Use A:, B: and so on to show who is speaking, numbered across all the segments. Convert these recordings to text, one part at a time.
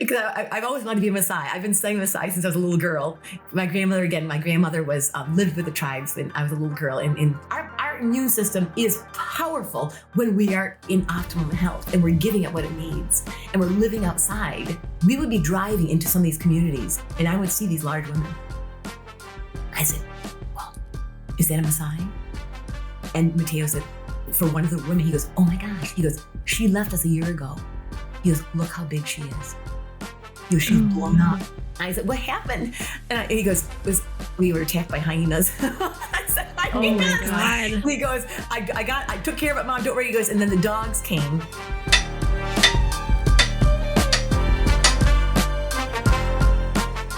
A: because I've always wanted to be a Maasai. I've been studying Maasai since I was a little girl. My grandmother was lived with the tribes when I was a little girl. And our immune system is powerful when we are in optimum health and we're giving it what it needs and we're living outside. We would be driving into some of these communities and I would see these large women. I said, well, is that a Maasai? And Mateo said, for one of the women, he goes, oh my gosh. He goes, she left us a year ago. He goes, look how big she is. He goes, she's blown up. I said, what happened? And he goes, we were attacked by hyenas. I said, hyenas.
B: Oh my God.
A: He goes, I took care of it, Mom, don't worry. He goes, and then the dogs came.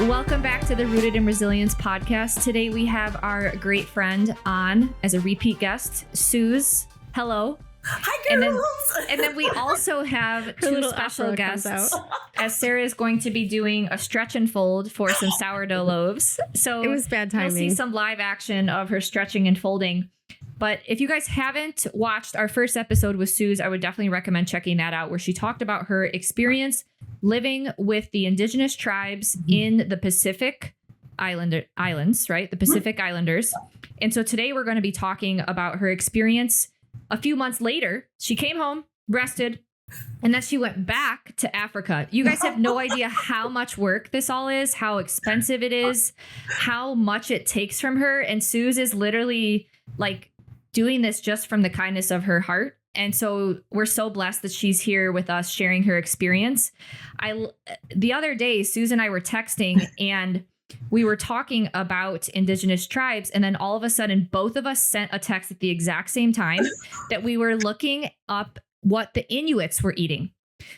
B: Welcome back to the Rooted in Resilience podcast. Today we have our great friend on as a repeat guest, Suz. Hello.
A: Hi, girls.
B: And then we also have two special guests, as Sarah is going to be doing a stretch and fold for some sourdough loaves. So
C: it was bad timing.
B: You'll see some live action of her stretching and folding. But if you guys haven't watched our first episode with Suz, I would definitely recommend checking that out, where she talked about her experience living with the Indigenous tribes in the Pacific Islands, right? The Pacific Islanders. And so today we're going to be talking about her experience. A few months later, she came home, rested, and then she went back to Africa. You guys have no idea how much work this all is, how expensive it is, how much it takes from her. And Suz is literally like doing this just from the kindness of her heart. And so we're so blessed that she's here with us sharing her experience. The other day, Suz and I were texting and we were talking about Indigenous tribes. And then all of a sudden, both of us sent a text at the exact same time that we were looking up what the Inuits were eating.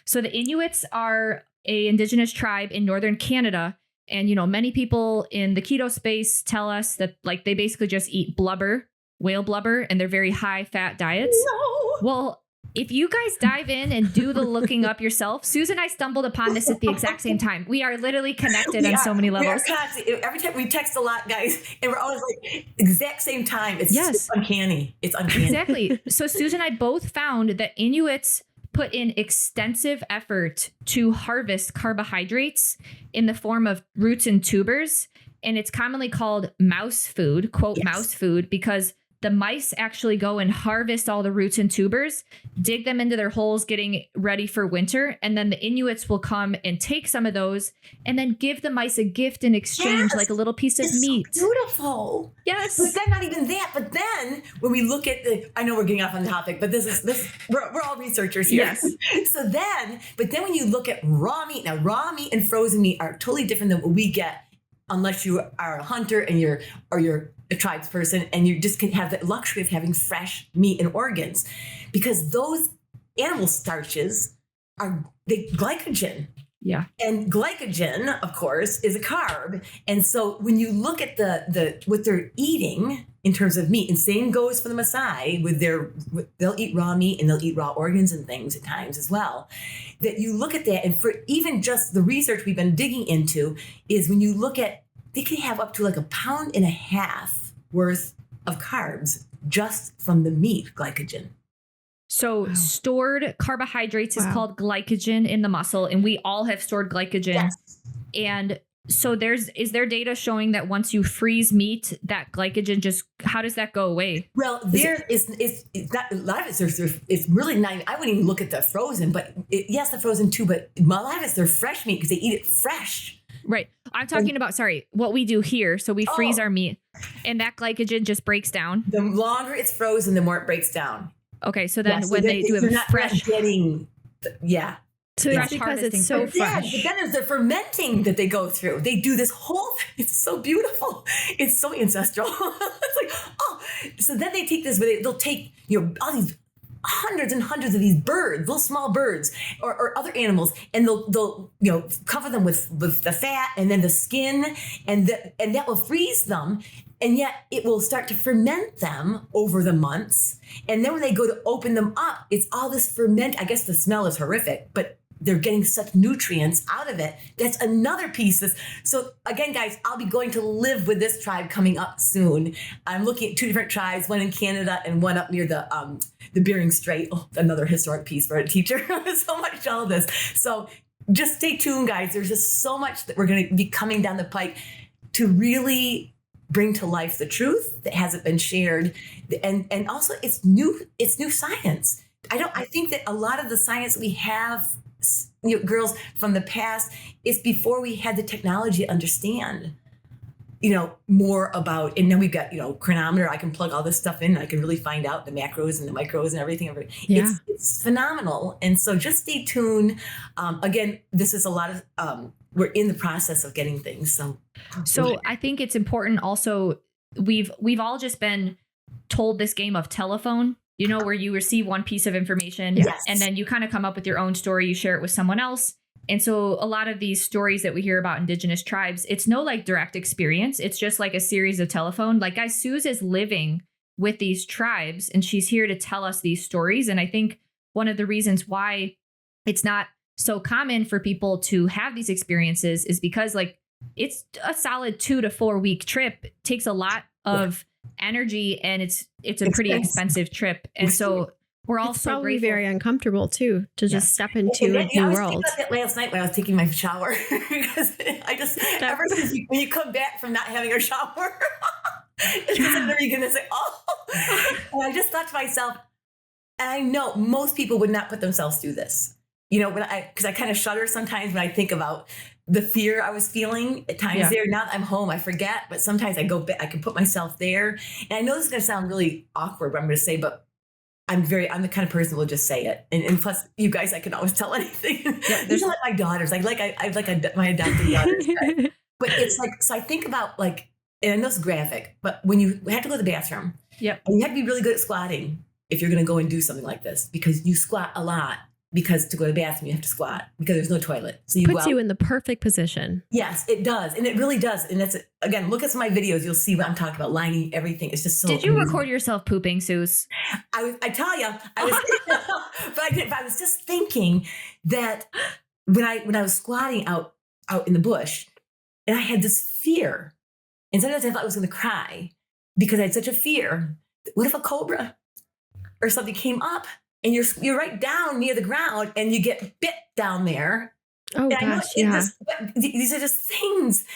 B: So the Inuits are a Indigenous tribe in northern Canada. And, you know, many people in the keto space tell us that like they basically just eat blubber, whale blubber, and they're very high fat diets.
A: No.
B: Well, if you guys dive in and do the looking up yourself, Suz and I stumbled upon this at the exact same time. We are literally connected on so many levels.
A: Every time we text a lot, guys, and we're always like exact same time. It's just uncanny. It's uncanny.
B: Exactly. So Suz and I both found that Inuits put in extensive effort to harvest carbohydrates in the form of roots and tubers. And it's commonly called mouse food, quote, mouse food, because the mice actually go and harvest all the roots and tubers, dig them into their holes, getting ready for winter. And then the Inuits will come and take some of those and then give the mice a gift in exchange, like a little piece of meat.
A: So beautiful.
B: Yes.
A: But then not even that. But then when we look at I know we're getting off on the topic, but we're all researchers here.
B: Yes.
A: But then when you look at raw meat, now raw meat and frozen meat are totally different than what we get unless you are a hunter and you're a tribes person and you just can have the luxury of having fresh meat and organs, because those animal starches are the glycogen.
B: Yeah.
A: And glycogen, of course, is a carb. And so when you look at the what they're eating in terms of meat, and same goes for the Maasai they'll eat raw meat and they'll eat raw organs and things at times as well. That you look at that, and for even just the research we've been digging into is when you look at, they can have up to like 1.5 pounds worth of carbs just from the meat glycogen.
B: So stored carbohydrates is called glycogen in the muscle, and we all have stored glycogen.
A: Yes.
B: And so is there data showing that once you freeze meat, that glycogen how does that go away?
A: Well, it's not a lot of it's really not. I wouldn't even look at the frozen, but yes, the frozen too. But a lot of it's their fresh meat because they eat it fresh.
B: Right. I'm talking about, what we do here. So we freeze our meat and that glycogen just breaks down.
A: The longer it's frozen, the more it breaks down.
B: Okay. So then when they do it fresh.
A: So
B: it's because it's so fresh.
A: But then there's the fermenting that they go through. They do this whole thing. It's so beautiful. It's so ancestral. It's like, so then they take this, but they'll take, all these hundreds and hundreds of these birds, little small birds or other animals, and they'll cover them with the fat and then the skin, and that will freeze them, and yet it will start to ferment them over the months. And then when they go to open them up, it's all this ferment. I guess the smell is horrific, but they're getting such nutrients out of it. That's another piece. So again, guys, I'll be going to live with this tribe coming up soon. I'm looking at 2 different tribes, one in Canada and one up near the Bering Strait. Oh, another historic piece for a teacher. So much to all this. So just stay tuned, guys. There's just so much that we're going to be coming down the pike to really bring to life the truth that hasn't been shared. And also it's new science. I think that a lot of the science we have, girls, from the past is before we had the technology to understand, more about, and then we've got, chronometer. I can plug all this stuff in and I can really find out the macros and the micros and everything.
B: Yeah.
A: It's phenomenal. And so just stay tuned. Again, this is a lot of, we're in the process of getting things. So
B: I think it's important also, we've all just been told this game of telephone, where you receive one piece of information,
A: yes,
B: and then you kind of come up with your own story, you share it with someone else. And so a lot of these stories that we hear about Indigenous tribes, it's no like direct experience. It's just like a series of telephone. Like, guys, Suz is living with these tribes and she's here to tell us these stories. And I think one of the reasons why it's not so common for people to have these experiences is because like it's a solid 2 to 4 week trip. It takes a lot of energy and it's a pretty expensive trip. And so we're all
C: it's
B: so
C: probably
B: grateful.
C: very uncomfortable too to just step into a
A: I
C: new
A: was
C: world.
A: thinking about that last night when I was taking my shower because I just ever since when you come back from not having a shower, it's just like, are you gonna say, oh? And I just thought to myself, and I know most people would not put themselves through this. Because I kind of shudder sometimes when I think about the fear I was feeling at times there. Now that I'm home, I forget, but sometimes I go back, I can put myself there. And I know this is going to sound really awkward, what I'm going to say, but I'm the kind of person who will just say it. And plus, you guys, I can always tell anything. Yeah, there's like my daughters, my adopted daughters. But it's like, so I think about like, and I know it's graphic, but when you have to go to the bathroom, and you have to be really good at squatting if you're going to go and do something like this, because you squat a lot. Because to go to the bathroom, you have to squat because there's no toilet. So
C: puts you in the perfect position.
A: Yes, it does. And it really does. And that's, again, look at some of my videos. You'll see what I'm talking about, lining everything. It's just so
B: Did you record yourself pooping, Suz?
A: I tell you, I was, but I didn't. But I was just thinking that when I was squatting out in the bush, and I had this fear, and sometimes I thought I was going to cry because I had such a fear. What if a cobra or something came up? And you're right down near the ground and you get bit down there.
C: Oh,
A: and
C: gosh, yeah.
A: These are just things,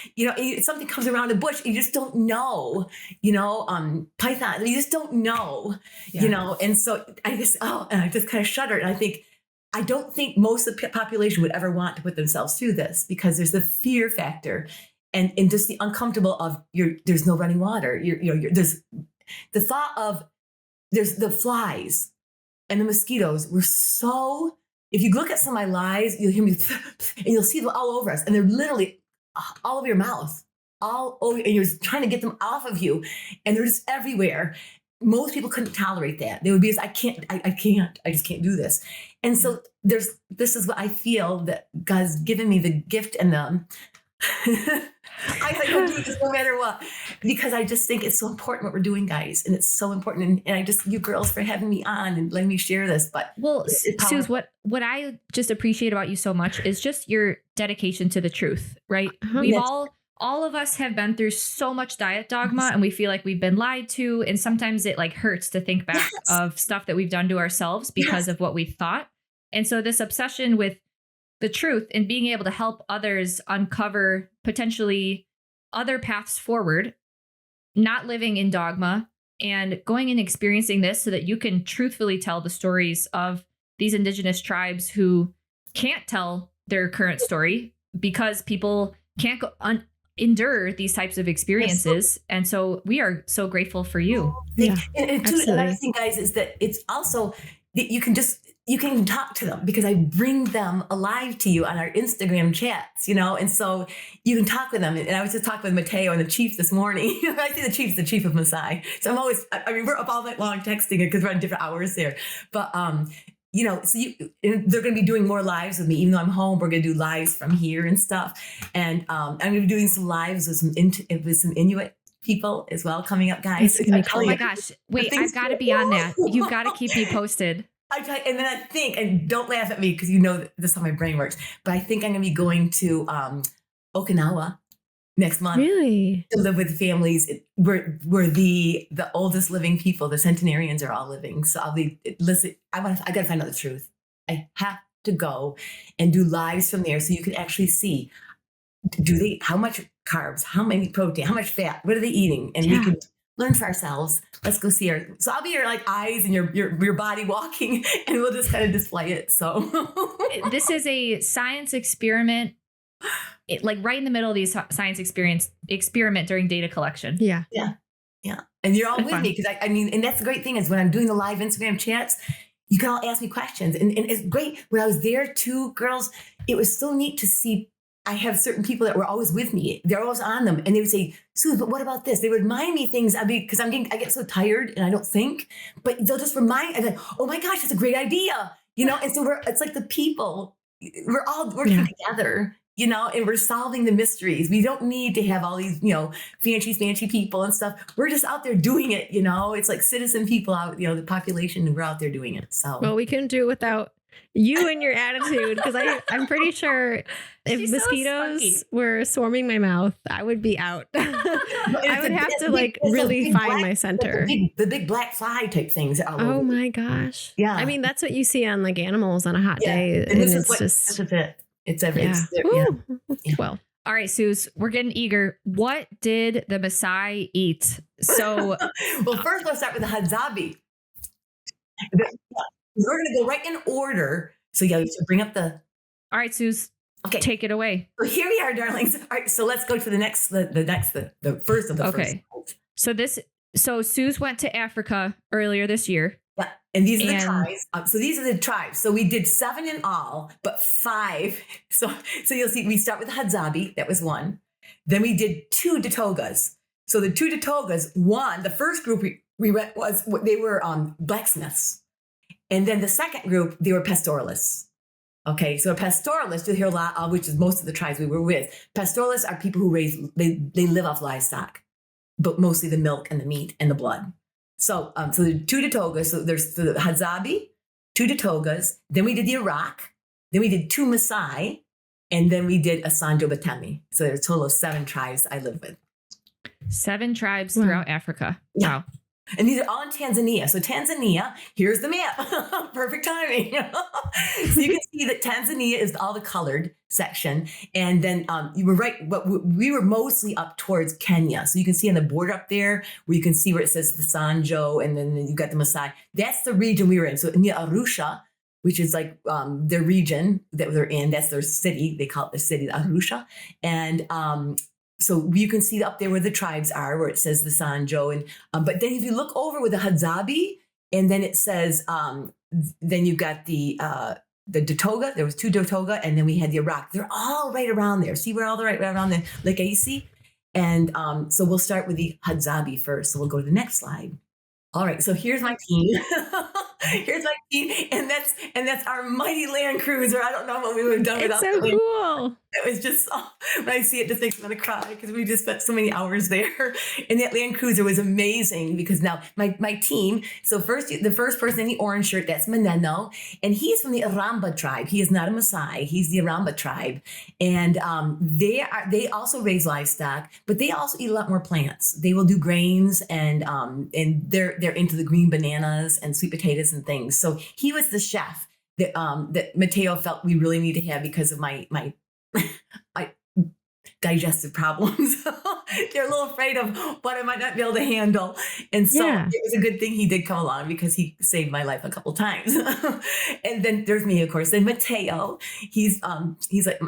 A: something comes around the bush, you just don't know, python, you just don't know, and so I just kind of shuddered. And I don't think most of the population would ever want to put themselves through this because there's the fear factor and just the uncomfortable of there's no running water. There's the thought of there's the flies. And the mosquitoes were so, if you look at some of my lives, you'll hear me, and you'll see them all over us. And they're literally all over your mouth, all over, and you're trying to get them off of you. And they're just everywhere. Most people couldn't tolerate that. They would be, I just can't do this. And so this is what I feel that God's given me the gift and I do this no matter what, because I just think it's so important what we're doing, guys. And it's so important. And I just, you girls for having me on and letting me share this. But
B: Suz, what I just appreciate about you so much is just your dedication to the truth, right? We've all of us have been through so much diet dogma and we feel like we've been lied to. And sometimes it like hurts to think back of stuff that we've done to ourselves because of what we thought. And so this obsession with the truth and being able to help others uncover potentially other paths forward, not living in dogma and going and experiencing this so that you can truthfully tell the stories of these Indigenous tribes who can't tell their current story because people can't endure these types of experiences. And so we are so grateful for you.
A: Yeah, and another thing, guys, is that it's also that you can talk to them because I bring them alive to you on our Instagram chats, and so you can talk with them. And I was just talking with Mateo and the chief this morning. I say the chief of Maasai. So we're up all night long texting it because we're on different hours there. But, so they're going to be doing more lives with me, even though I'm home. We're going to do lives from here and stuff. And I'm going to be doing some lives with some Inuit people as well coming up, guys.
B: Oh my gosh. Wait, I've got to be on that. You've got to keep me posted.
A: And then I think, and don't laugh at me because this is how my brain works, but I think I'm going to be going to Okinawa next month.
C: Really?
A: To live with families where the oldest living people, the centenarians, are all living. So I'll be, listen, I got to find out the truth. I have to go and do lives from there, so you can actually see, how much carbs, how many protein, how much fat, what are they eating, and we can learn for ourselves. Let's go see her. So I'll be your like eyes and your body walking, and we'll just kind of display it. So
B: this is a science experiment, like right in the middle of these science experiment during data collection.
C: Yeah.
A: And you're all with me, because I mean, and that's the great thing is when I'm doing the live Instagram chats, you can all ask me questions, and it's great. When I was there too, girls, it was so neat to see. I have certain people that were always with me. They're always on them. And they would say, Suz, but what about this? They would remind me things. Because I get so tired and I don't think, but they'll just remind, and then, oh my gosh, that's a great idea. And so it's like the people, we're all working together, and we're solving the mysteries. We don't need to have all these, fancy people and stuff. We're just out there doing it, it's like citizen people out, the population, and we're out there doing it. So,
C: well, we couldn't do it without you and your attitude, because I'm pretty sure if
B: She's
C: mosquitoes
B: so
C: were swarming my mouth, I would be out. I would have to really find my center.
A: The big black fly type things.
C: Oh my gosh.
A: Yeah.
C: I mean, that's what you see on like animals on a hot day.
A: And this
C: it's
A: is
C: just,
A: this is it. It's everything.
C: yeah. Well,
B: all right, Suz, we're getting eager. What did the Maasai eat? So,
A: well, first let's start with the Hadzabe. We're going to go right in order. So so bring up the.
B: All right, Suz.
A: Okay.
B: Take it away.
A: So here we are, darlings. All right. So let's go to the next, the first of the first.
B: So Suz went to Africa earlier this year.
A: Yeah. And these are the tribes. So these are the tribes. So we did 7 in all, but 5. So you'll see, we start with the Hadzabe. That was 1. Then we did 2 Datogas. So the 2 Datogas, the first group we went they were blacksmiths. And then the second group, they were pastoralists. Okay, so a pastoralist, you'll hear a lot of, which is most of the tribes we were with. Pastoralists are people who they live off livestock, but mostly the milk and the meat and the blood. So the 2 Datogas, so there's the Hadzabe, 2 Datogas, then we did the Iraq, then we did 2 Maasai, and then we did a Sanjo Batemi. So there's a total of 7 tribes I live with.
B: 7 tribes throughout Africa.
A: Yeah.
B: Wow.
A: And these are all in Tanzania. So Tanzania, here's the map. Perfect timing. So you can see that Tanzania is all the colored section. And then you were right, but we were mostly up towards Kenya. So you can see on the border up there, where you can see where it says the Sanjo, and then you've got the Maasai. That's the region we were in. So near Arusha, which is like their region that they're in, that's their city. They call it the city, Arusha. And so you can see up there where the tribes are, where it says the Sanjo. And but then if you look over with the Hadzabe, and then it says, then you've got the Datoga. There was 2 Datoga, and then we had the Iraq. They're all right around there. See, we're all right around the Lake Aisi. And so we'll start with the Hadzabe first. So we'll go to the next slide. All right, so here's my team. And that's our mighty Land Cruiser. I don't know what we would have done without
C: it's so
A: the
C: cool.
A: It was just, when I see it, just makes me want to cry, because we just spent so many hours there. And that Land Cruiser was amazing, because now my team, so the first person in the orange shirt, that's Maneno, and he's from the Aramba tribe. He is not a Maasai. He's the Aramba tribe. And they also raise livestock, but they also eat a lot more plants. They will do grains, and they're into the green bananas and sweet potatoes and things. So he was the chef that Mateo felt we really need to have because of my digestive problems. They're a little afraid of what I might not be able to handle. And so it was a good thing he did come along, because he saved my life a couple times. And then there's me, of course. Then Mateo, he's like,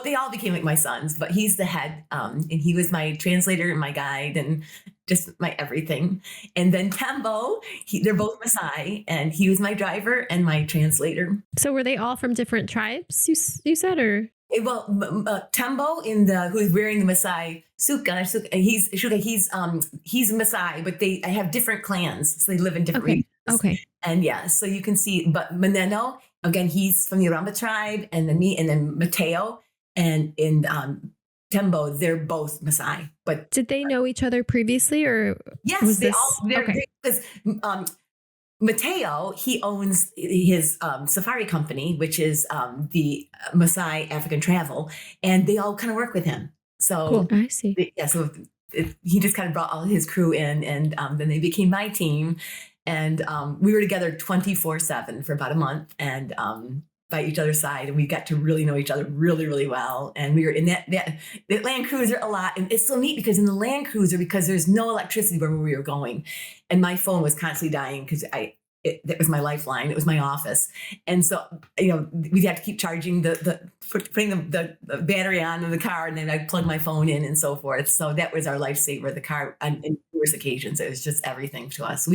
A: they all became like my sons, but he's the head. And he was my translator and my guide and just my everything. And then Tembo, they're both Maasai, and he was my driver and my translator.
C: So were they all from different tribes, you said, or?
A: Well, Tembo who's wearing the Maasai suka, he's Maasai, but I have different clans, so they live in different regions.
C: Okay.
A: And so you can see, but Maneno, again, he's from the Aramba tribe, and then me, and then Mateo, and Tembo, they're both Maasai. But
C: did they know each other previously, or
A: yes,
C: was
A: because Mateo, he owns his safari company, which is the Maasai African Travel, and they all kind of work with him. So
C: cool. I see.
A: He just kind of brought all his crew in, and then they became my team, and we were together 24/7 for about a month, and by each other's side, and we got to really know each other really, really well. And we were in that Land Cruiser a lot. And it's so neat because in the Land Cruiser, because there's no electricity where we were going, and my phone was constantly dying because that was my lifeline. It was my office. And so, we'd have to keep charging putting the battery on in the car, and then I'd plug my phone in and so forth. So that was our lifesaver, the car, on numerous occasions. It was just everything to us.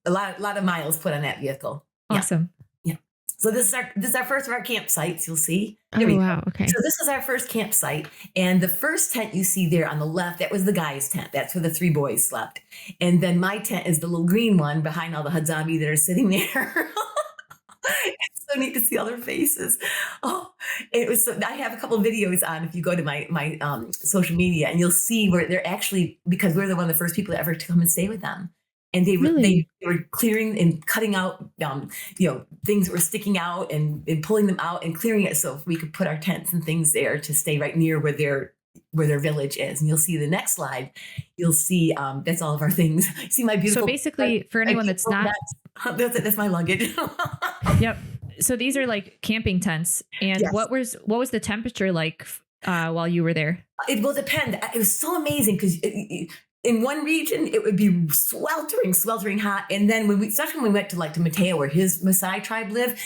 A: A lot of miles put on that vehicle.
B: Awesome.
A: Yeah. So this is our first of our campsites. You'll see.
C: Oh, wow. Okay.
A: So this is our first campsite. And the first tent you see there on the left, that was the guys' tent. That's where the 3 boys slept. And then my tent is the little green one behind all the Hadzabe that are sitting there. It's so neat to see all their faces. Oh, it was so, I have a couple of videos on, if you go to my social media, and you'll see where they're actually, because we're one of the first people ever to come and stay with them. And they were clearing and cutting out, things that were sticking out and pulling them out and clearing it so we could put our tents and things there to stay right near where their village is. And you'll see the next slide. You'll see that's all of our things. See my beautiful.
B: So basically, for anyone that's not,
A: that's my luggage.
B: Yep. So these are like camping tents. And
A: Yes.
B: what was the temperature like while you were there?
A: It will depend. It was so amazing because in one region, it would be sweltering hot. And then especially when we went to Mateo, where his Maasai tribe lived,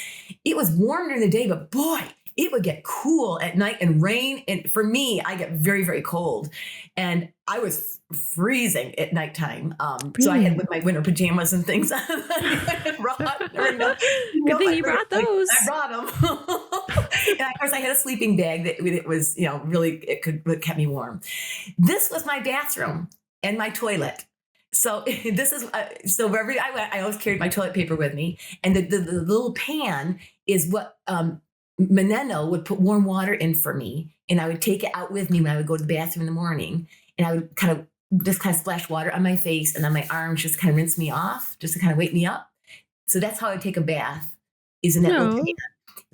A: it was warm during the day, but boy, it would get cool at night and rain. And for me, I get very, very cold. And I was freezing at nighttime. So I had with my winter pajamas and things.
C: Good thing you brought those.
A: I brought them. And of course, I had a sleeping bag that it was, really, it kept me warm. This was my bathroom and my toilet. So this is, so wherever I went, I always carried my toilet paper with me. And the little pan is what Maneno would put warm water in for me. And I would take it out with me when I would go to the bathroom in the morning. And I would kind of splash water on my face and on my arms, just kind of rinse me off, just to kind of wake me up. So that's how I take a bath, is in that little pan.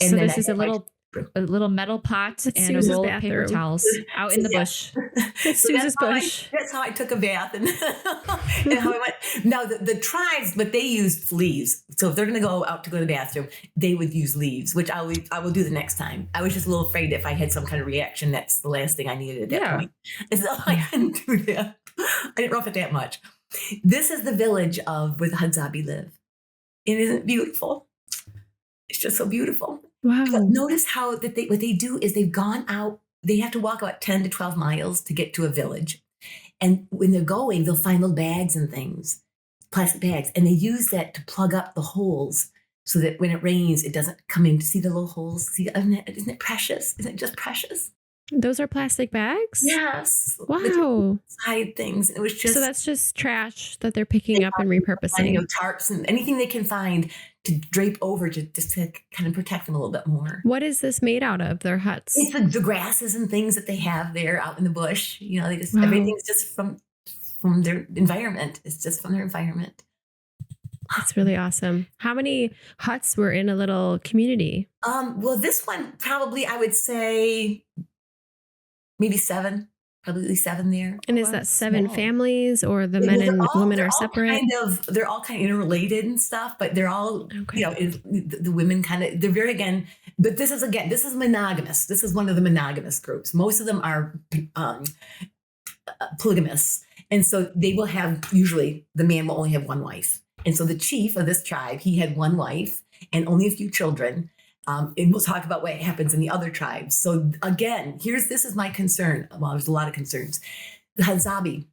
A: And
B: so
A: then
B: this is a little metal pot and
C: Suz's
B: a roll of paper
C: bathroom.
B: towels out in the bush.
C: Suz's bush.
A: That's how I took a bath, and how I went. Now the tribes, but they used leaves. So if they're going to go out to go to the bathroom, they would use leaves, which I will do the next time. I was just a little afraid if I had some kind of reaction, that's the last thing I needed at that point. And so I didn't do that. I didn't rough it that much. This is the village of where the Hadzabe live. It isn't beautiful. It's just so beautiful.
C: Wow.
A: But notice how what they do is they've gone out. They have to walk about 10 to 12 miles to get to a village. And when they're going, they'll find little bags and things, plastic bags. And they use that to plug up the holes so that when it rains, it doesn't come in. To see the little holes? See, isn't it precious? Isn't it just precious?
C: Those are plastic bags?
A: Yes.
C: Wow.
A: Side things. It was just.
C: So that's just trash that they're picking up and repurposing.
A: Tarps and anything they can find to drape over just to kind of protect them a little bit more.
C: What is this made out of, their huts?
A: It's the grasses and things that they have there out in the bush. They just,
C: Wow.
A: everything's just from their environment. It's just from their environment.
C: That's really awesome. How many huts were in a little community?
A: Well, this one probably, I would say maybe 7. Probably 7 there.
C: And is that 7
A: small.
C: families, or the men and women are separate?
A: They're all kind of interrelated and stuff, but they're all,
C: Okay.
A: the women kind of, they're very, again, but this is monogamous. This is one of the monogamous groups. Most of them are polygamous. And so they will have, usually the man will only have one wife. And so the chief of this tribe, he had one wife and only a few children. And we'll talk about what happens in the other tribes. So again, this is my concern. Well, there's a lot of concerns. The Hadzabe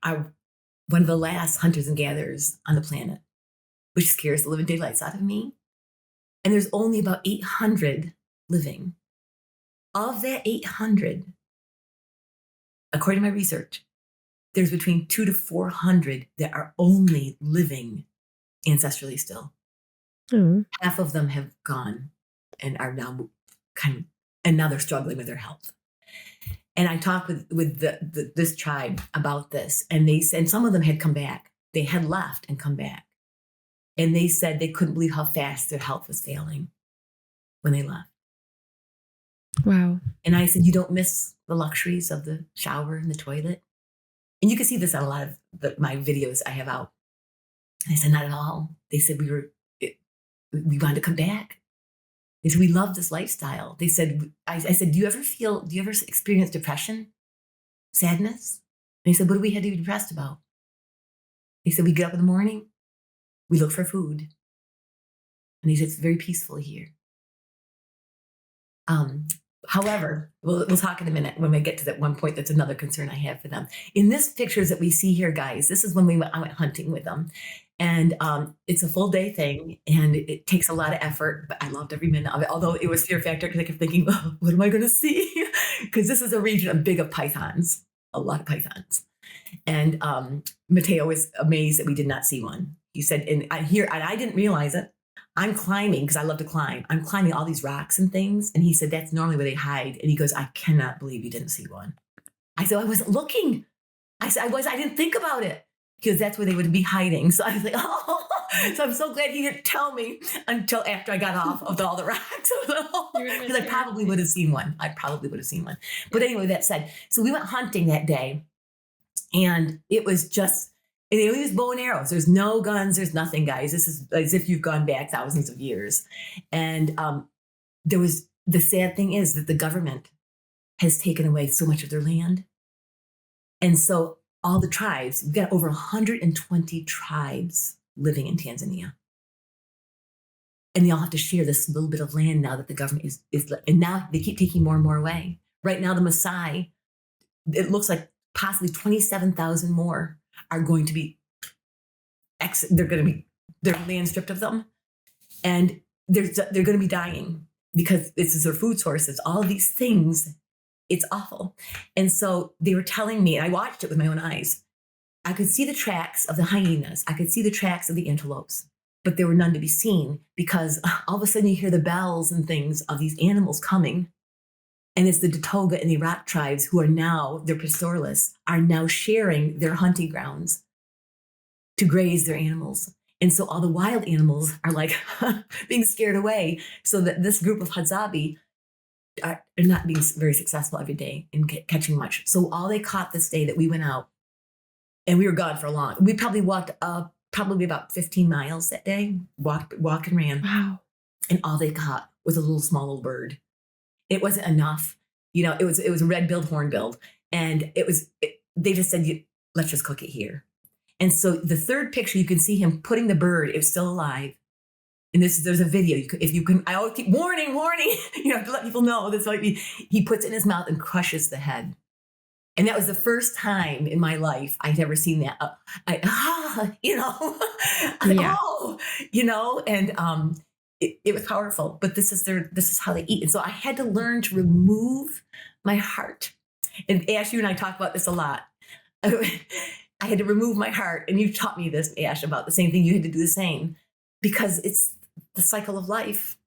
A: are one of the last hunters and gatherers on the planet, which scares the living daylights out of me. And there's only about 800 living. Of that 800, according to my research, there's between 200 to 400 that are only living ancestrally still.
C: Oh.
A: Half of them have gone and are now and now they're struggling with their health. And I talked with this tribe about this, and they said some of them had come back. They had left and come back. And they said they couldn't believe how fast their health was failing when they left.
C: Wow.
A: And I said, you don't miss the luxuries of the shower and the toilet? And you can see this on a lot of my videos I have out. And I said, not at all. They said we wanted to come back. They said, we love this lifestyle. They said, I said, do you ever experience depression, sadness? And they said, what do we have to be depressed about? They said, we get up in the morning, we look for food. And they said, it's very peaceful here. However, we'll talk in a minute when we get to that one point. That's another concern I have for them. In this pictures that we see here, guys, this is when I went hunting with them. And it's a full day thing, and it takes a lot of effort, but I loved every minute of it, although it was fear factor because I kept thinking, oh, what am I going to see? Because this is a region of pythons, a lot of pythons. And Mateo was amazed that we did not see one. He said, and I didn't realize it. I'm climbing because I love to climb. I'm climbing all these rocks and things. And he said, that's normally where they hide. And he goes, I cannot believe you didn't see one. I said, I wasn't looking. I said, I didn't think about it because that's where they would be hiding. So I was like, oh, so I'm so glad he didn't tell me until after I got off of all the rocks. Because I probably would have seen one. But anyway, that said, so we went hunting that day, and it was just, and they use bow and arrows. There's no guns. There's nothing, guys. This is as if you've gone back thousands of years. And the sad thing is that the government has taken away so much of their land. And so all the tribes, we've got over 120 tribes living in Tanzania. And they all have to share this little bit of land now that the government is, and now they keep taking more and more away. Right now, the Maasai, it looks like possibly 27,000 more are going to be, their land stripped of them. And they're going to be dying because this is their food sources, all of these things. It's awful. And so they were telling me, and I watched it with my own eyes, I could see the tracks of the hyenas. I could see the tracks of the antelopes, but there were none to be seen because all of a sudden you hear the bells and things of these animals coming. And it's the Datoga and the Rock tribes who are now, they're pastoralists, are now sharing their hunting grounds to graze their animals. And so all the wild animals are like being scared away, so that this group of Hadzabe are not being very successful every day in catching much. So all they caught this day that we went out, and we were gone for long. We probably walked probably about 15 miles that day, walk and ran.
C: Wow.
A: And all they caught was a small little bird. It wasn't enough. It was a red-billed, hornbilled. And they just said, let's just cook it here. And so the third picture, you can see him putting the bird, it was still alive. And there's a video. If you can, I always keep warning, to let people know this might be, he puts it in his mouth and crushes the head. And that was the first time in my life I'd ever seen that. And it was powerful, but this is how they eat. And so I had to learn to remove my heart. And Ash, you and I talk about this a lot. I had to remove my heart. And you taught me this, Ash, about the same thing. You had to do the same because it's the cycle of life.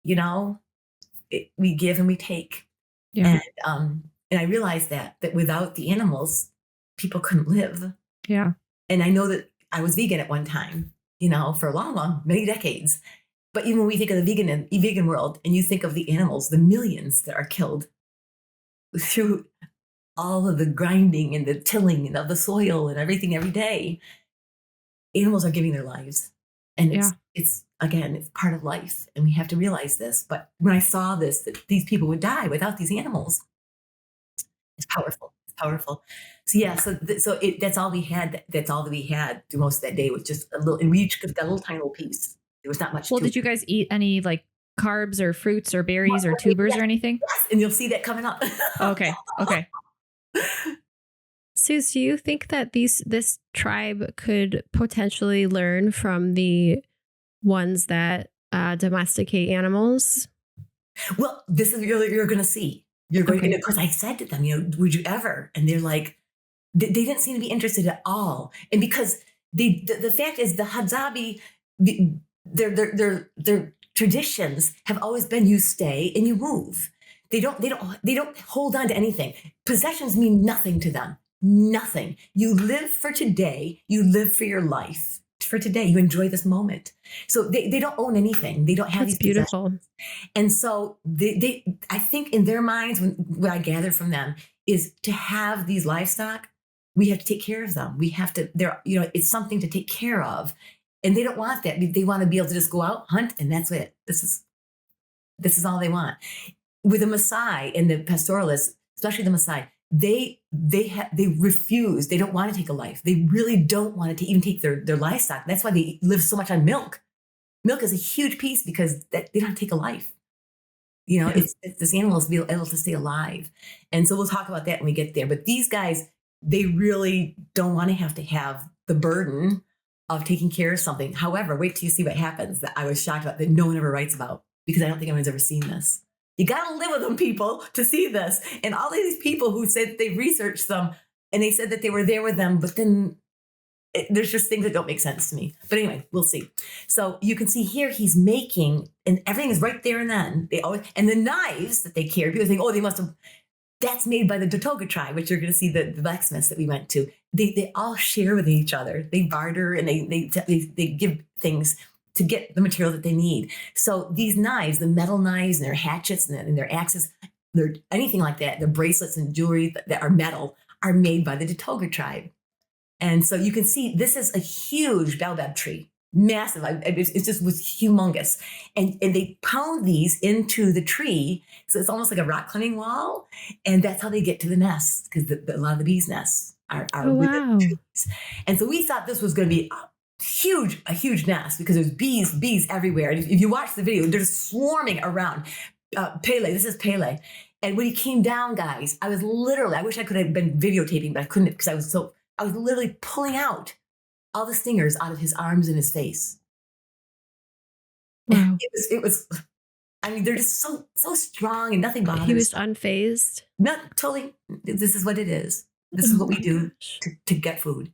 A: We give and we take. Yeah. And I realized that without the animals, people couldn't live.
C: Yeah.
A: And I know that I was vegan at one time, for many decades. But even when we think of the vegan world, and you think of the animals, the millions that are killed through all of the grinding and the tilling and of the soil and everything every day, animals are giving their lives. And it's part of life. And we have to realize this. But when I saw this, that these people would die without these animals, it's powerful. It's powerful. So yeah, that's all we had. That's all that we had through most of that day was just a little, and we each got a little tiny little piece. There was not much.
B: Well, did you guys eat any like carbs or fruits or berries or tubers or anything?
A: Yes, and you'll see that coming up.
B: Okay.
C: Suz, do you think that this tribe could potentially learn from the ones that domesticate animals?
A: Well, this is you're going to see. You're going, and of course, I said to them, would you ever? And they're like, they didn't seem to be interested at all. And because the fact is, the Hadzabe, their traditions have always been you stay and you move. They don't hold on to anything. Possessions mean nothing to them. Nothing. You live for today. You live for your life. For today, you enjoy this moment. So they don't own anything. They don't have these
C: beautiful.
A: And so I think in their minds, what I gather from them is to have these livestock, we have to take care of them. We have to, it's something to take care of. And they don't want that. They want to be able to just go out, hunt, and that's it. This is all they want. With the Maasai and the pastoralists, especially the Maasai, they refuse. They don't want to take a life. They really don't want to even take their livestock. That's why they live so much on milk. Milk is a huge piece because they don't take a life. You know, it's this animal is to be able to stay alive. And so we'll talk about that when we get there. But these guys, they really don't want to have the burden of taking care of something. However, wait till you see what happens that I was shocked about that no one ever writes about, because I don't think anyone's ever seen this. You got to live with them, people, to see this. And all of these people who said they researched them and they said that they were there with them, but then there's just things that don't make sense to me. But anyway, we'll see. So you can see here he's making, and everything is right there and then. And the knives that they carry, people think, oh, they must have, that's made by the Datoga Tribe, which you're going to see the blacksmiths that we went to. They all share with each other. They barter and they give things to get the material that they need. So these knives, the metal knives and their hatchets and their axes, they're anything like that, the bracelets and jewelry that are metal are made by the Datoga Tribe. And so you can see this is a huge baobab tree, massive. It just was humongous. And they pound these into the tree. So it's almost like a rock climbing wall. And that's how they get to the nests, because a lot of the bees' nests are with the trees. And so we thought this was going to be a huge nest, because there's bees everywhere. And if you watch the video, they're just swarming around. Pele, this is Pele. And when he came down, guys, I wish I could have been videotaping, but I couldn't, because I was literally pulling out all the stingers out of his arms and his face.
C: Wow.
A: It was, I mean, they're just so strong and nothing bothers.
C: He was unfazed.
A: Not totally. This is what it is. This is what we do to get food.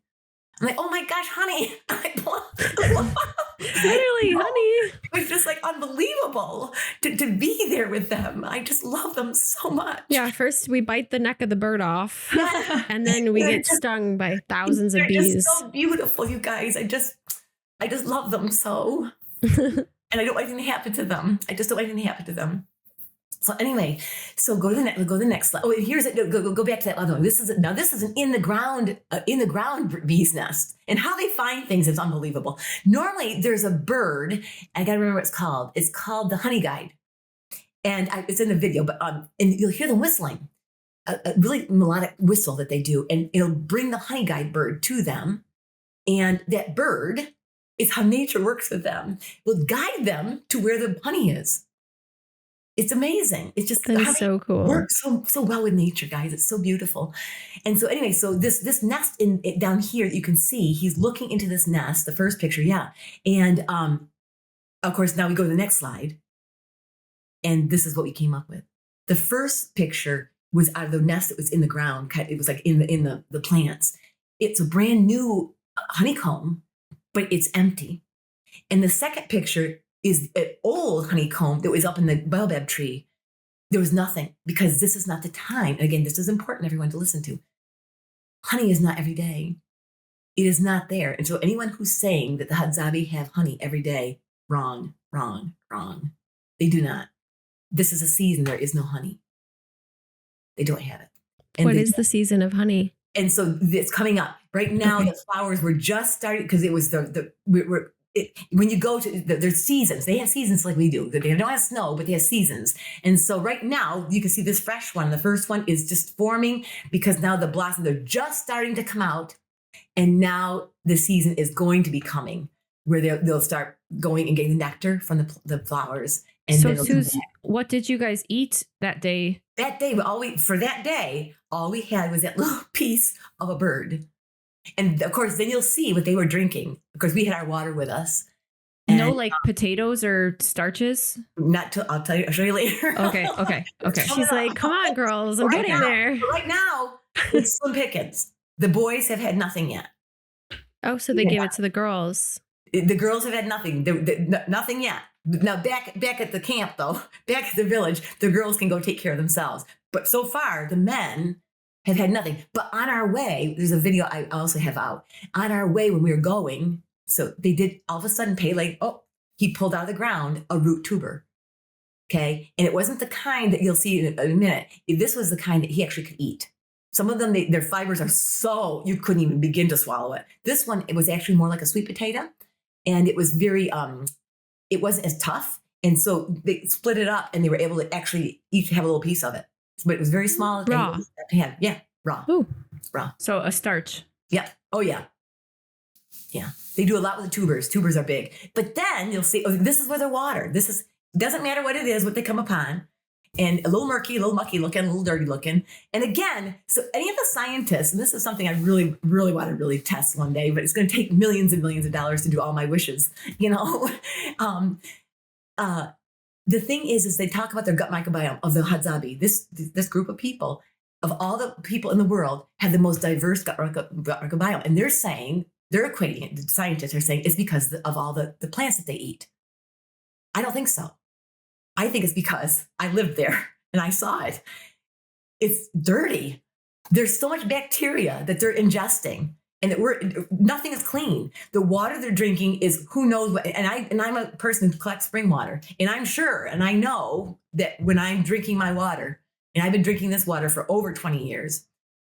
A: I'm like, oh my gosh, honey.
C: Literally, honey.
A: It was just like unbelievable to be there with them. I just love them so much.
C: Yeah, first we bite the neck of the bird off, and then we get stung by thousands of bees.
A: Just so beautiful, you guys. I just love them so. And I don't want anything to happen to them. I just don't want anything to happen to them. So anyway, so go to the next slide. Oh, and here's it. Go back to that other one. This is an in the ground bee's nest, and how they find things is unbelievable. Normally, there's a bird. I gotta remember what it's called. It's called the honey guide, and it's in the video. But and you'll hear them whistling, a really melodic whistle that they do, and it'll bring the honey guide bird to them, and that bird is how nature works with them. Will guide them to where the honey is. It's amazing. It's just
C: that is so cool.
A: Works so well with nature, guys. It's so beautiful. And so anyway, so this nest down here, you can see he's looking into this nest, the first picture, yeah. And of course, now we go to the next slide. And this is what we came up with. The first picture was out of the nest that was in the ground. It was like in the plants. It's a brand new honeycomb, but it's empty. And the second picture is an old honeycomb that was up in the baobab tree. There was nothing, because this is not the time. And again, this is important, everyone, to listen to. Honey is not every day. It is not there. And so anyone who's saying that the Hadzabe have honey every day, wrong. They do not. This is a season there is no honey. They don't have it. And
C: what is the season of honey?
A: And so it's coming up. Right now, the flowers were just starting, because it was when you go to there's seasons. They have seasons like we do. They don't have snow, but they have seasons. And so right now you can see this fresh one. The first one is just forming, because now the blossoms, they're just starting to come out. And now the season is going to be coming, where they'll start going and getting the nectar from the flowers. And
B: so Suz, what did you guys eat that day?
A: That day, all we had was that little piece of a bird. And of course, then you'll see what they were drinking. Of course, we had our water with us.
B: No, like potatoes or starches?
A: I'll show you later.
B: Okay.
C: She's like, come on, girls, I'm getting there.
A: Right now, it's slim pickings. The boys have had nothing yet.
C: Oh, so they gave it to the girls.
A: The girls have had nothing. Nothing yet. Now, back at the camp, though, back at the village, the girls can go take care of themselves. But so far, the men have had nothing. But on our way, there's a video I also have out. On our way when we were going, so they did all of a sudden he pulled out of the ground a root tuber. Okay. And it wasn't the kind that you'll see in a minute. This was the kind that he actually could eat. Some of them, their fibers are so, you couldn't even begin to swallow it. This one, it was actually more like a sweet potato. And it was very, it wasn't as tough. And so they split it up and they were able to actually each have a little piece of it. But it was very small.
B: Raw.
A: Yeah, raw.
C: Ooh.
A: Raw.
B: So a starch.
A: Yeah. Oh, yeah. Yeah. They do a lot with the tubers. Tubers are big. But then you'll see, oh, this is where the water. Doesn't matter what it is, what they come upon. And a little murky, a little mucky looking, a little dirty looking. And again, so any of the scientists, and this is something I really, really want to really test one day, but it's going to take millions and millions of dollars to do all my wishes, you know. The thing is they talk about their gut microbiome of the Hadzabe. This group of people, of all the people in the world, have the most diverse gut microbiome. And they're saying, they're equating it, the scientists are saying it's because of all the plants that they eat. I don't think so. I think it's because I lived there and I saw it. It's dirty. There's so much bacteria that they're ingesting, and that nothing is clean. The water they're drinking is who knows what. And I'm a person who collects spring water, and I'm sure, and I know that when I'm drinking my water, and I've been drinking this water for over 20 years,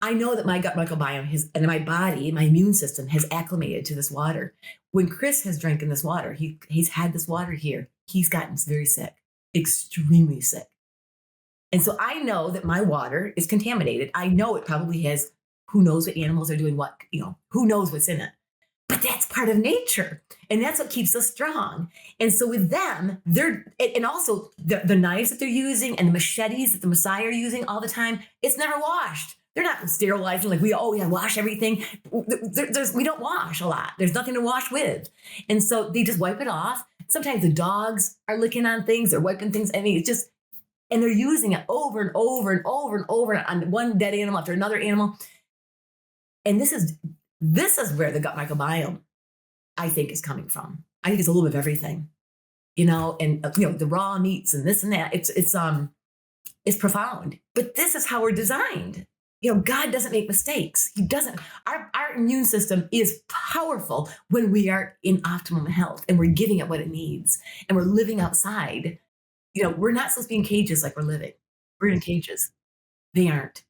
A: I know that my gut microbiome and my body, my immune system has acclimated to this water. When Chris has drank in this water, he's had this water here, he's gotten very sick. Extremely sick. And so I know that my water is contaminated. I know it probably has, who knows what animals are doing what, who knows what's in it. But that's part of nature. And that's what keeps us strong. And so with them, and also the knives that they're using and the machetes that the Maasai are using all the time, it's never washed. They're not sterilizing like we wash everything. We don't wash a lot. There's nothing to wash with. And so they just wipe it off. Sometimes the dogs are licking on things, they're wiping things. I mean, it's just, and they're using it over and over and over and over on one dead animal after another animal. And this is where the gut microbiome, I think, is coming from. I think it's a little bit of everything, and the raw meats and this and that. It's profound. But this is how we're designed. God doesn't make mistakes. He doesn't. Our immune system is powerful when we are in optimum health and we're giving it what it needs and we're living outside. We're not supposed to be in cages like we're living. We're in cages. They aren't.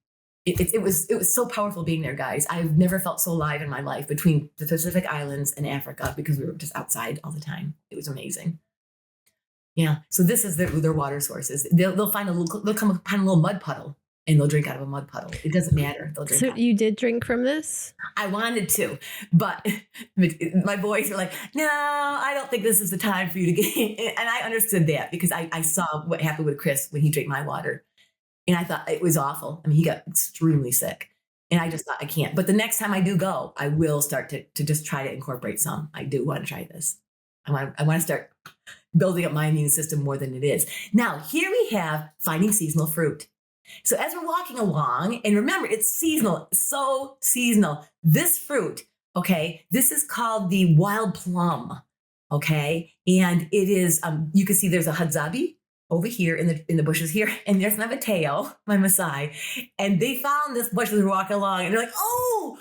A: It was so powerful being there, guys. I've never felt so alive in my life between the Pacific Islands and Africa because we were just outside all the time. It was amazing. Yeah. So this is their water sources. They'll come upon a little mud puddle. And they'll drink out of a mud puddle. It doesn't matter. They'll drink.
C: So you did drink from this?
A: I wanted to, but my boys were like, "No, I don't think this is the time for you to get." And I understood that because I saw what happened with Chris when he drank my water, and I thought it was awful. I mean, he got extremely sick, and I just thought I can't. But the next time I do go, I will start to just try to incorporate some. I do want to try this. I want to start building up my immune system more than it is. Now, here we have finding seasonal fruit. So as we're walking along, and remember, it's seasonal, so seasonal. This fruit, okay, this is called the wild plum, okay? And it is, you can see there's a Hadzabe over here in the bushes here, and there's my Mateo, my Maasai, and they found this bush as we were walking along, and they're like, oh,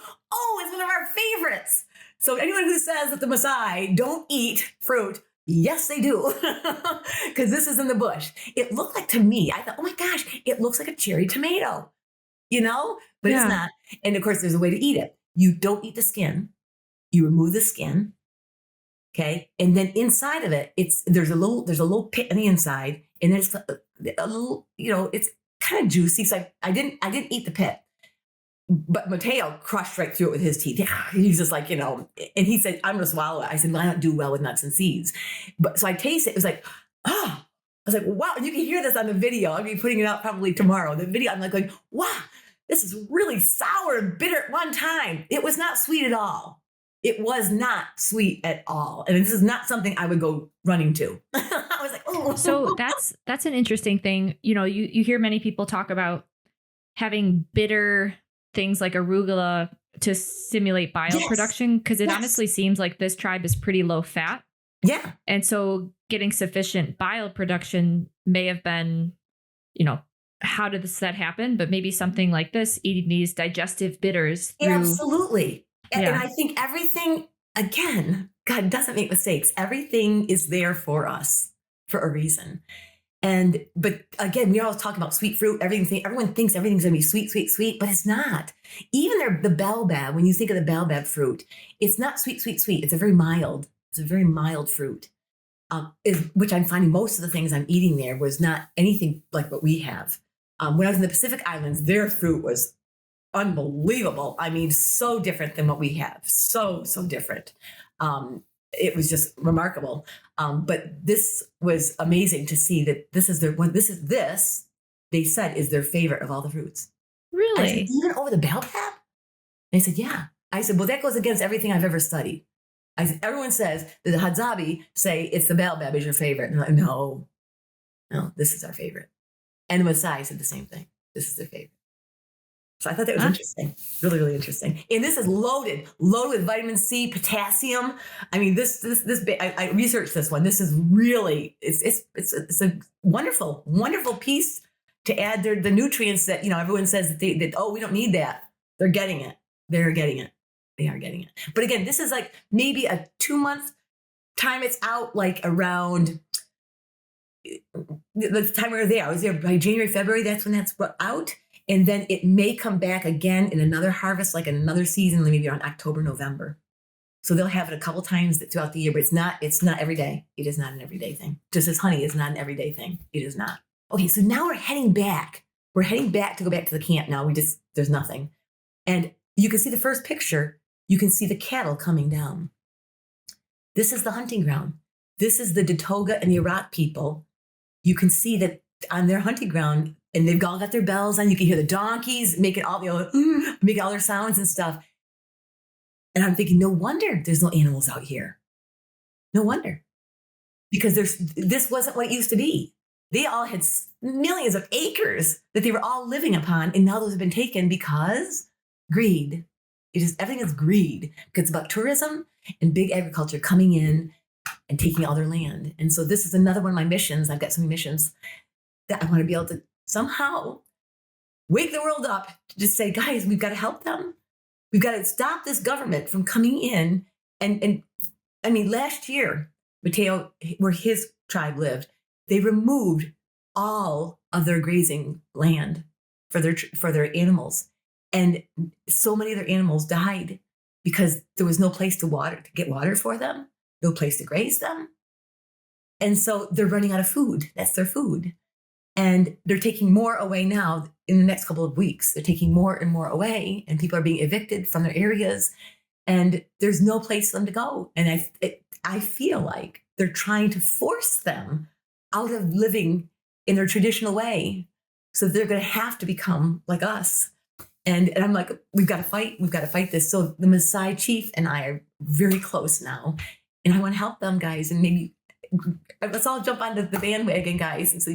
A: it's one of our favorites. So anyone who says that the Maasai don't eat fruit, yes, they do, because this is in the bush. It looked like, to me, I thought, oh my gosh, it looks like a cherry tomato, but It's not. And of course, there's a way to eat it. You don't eat the skin. You remove the skin, okay? And then inside of it, there's a little pit on the inside, and there's a little, it's kind of juicy. So I didn't eat the pit. But Mateo crushed right through it with his teeth. He's just like, and he said, I'm going to swallow it. I said, well, I don't do well with nuts and seeds. But so I tasted it. It was like, I was like, wow. And you can hear this on the video. I'll be putting it out probably tomorrow. The video, I'm like going, wow, this is really sour and bitter at one time. It was not sweet at all. It was not sweet at all. And this is not something I would go running to. I was like, oh.
B: So that's an interesting thing. You hear many people talk about having bitter things like arugula to simulate bile production, because it honestly seems like this tribe is pretty low fat.
A: Yeah.
B: And so getting sufficient bile production may have been, how did that happen? But maybe something like this, eating these digestive bitters.
A: Absolutely. And I think everything, again, God doesn't make mistakes. Everything is there for us for a reason. But again, we always talk about sweet fruit. Everyone thinks everything's going to be sweet, sweet, sweet, but it's not. Even the baobab, when you think of the baobab fruit, it's not sweet, sweet, sweet. It's a very mild fruit. which I'm finding most of the things I'm eating there was not anything like what we have. When I was in the Pacific Islands, their fruit was unbelievable. I mean, so different than what we have. So different. It was just remarkable. But this was amazing to see that this is they said is their favorite of all the fruits.
C: Really?
A: I said, even over the baobab? And they said, yeah. I said, well, that goes against everything I've ever studied. I said, everyone says that the Hadzabe say it's the baobab is your favorite. And they're like, no, this is our favorite. And the Maasai said the same thing. This is their favorite. So I thought that was interesting. Really, really interesting. And this is loaded with vitamin C, potassium. I mean, I researched this one. This is really, it's a wonderful, wonderful piece to add the nutrients that, everyone says that we don't need that. They're getting it. They're getting it. They are getting it. But again, this is like maybe a 2-month time. It's out like around the time we were there. I was there by January, February. That's when that's out. And then it may come back again in another harvest, like in another season, maybe around October, November. So they'll have it a couple times throughout the year, but it's not every day. It is not an everyday thing. Just as honey is not an everyday thing. It is not. Okay, so now we're heading back. We're heading back to go back to the camp now. There's nothing. And you can see the first picture. You can see the cattle coming down. This is the hunting ground. This is the Datoga and the Iraq people. You can see that on their hunting ground, and they've all got their bells on. You can hear the donkeys making all making all their sounds and stuff. And I'm thinking, no wonder there's no animals out here. No wonder, because this wasn't what it used to be. They all had millions of acres that they were all living upon, and now those have been taken because greed. Everything is greed, because it's about tourism and big agriculture coming in and taking all their land. And so this is another one of my missions. I've got so many missions that I want to be able to somehow wake the world up to just say, guys, we've got to help them. We've got to stop this government from coming in. And I mean, last year, Mateo, where his tribe lived, they removed all of their grazing land for their animals. And so many of their animals died because there was no place to get water for them, no place to graze them. And so they're running out of food. That's their food. And they're taking more away now in the next couple of weeks. They're taking more and more away, and people are being evicted from their areas, and there's no place for them to go. And I feel like they're trying to force them out of living in their traditional way. So they're going to have to become like us. And I'm like, we've got to fight this. So the Maasai chief and I are very close now, and I want to help them, guys. And maybe let's all jump onto the bandwagon, guys. And so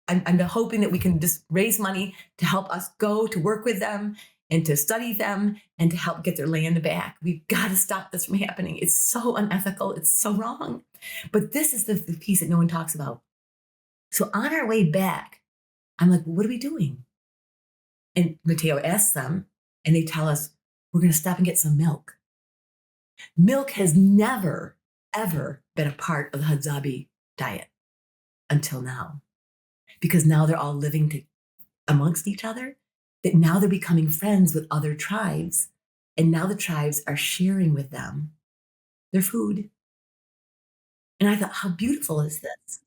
A: I'm hoping that we can just raise money to help us go to work with them and to study them and to help get their land back. We've got to stop this from happening. It's so unethical. It's so wrong. But this is the piece that no one talks about. So on our way back, I'm like, well, what are we doing? And Mateo asks them, and they tell us, we're going to stop and get some milk. Milk has never, ever been a part of the Hadzabe diet until now. Because now they're all living amongst each other, that now they're becoming friends with other tribes. And now the tribes are sharing with them their food. And I thought, how beautiful is this?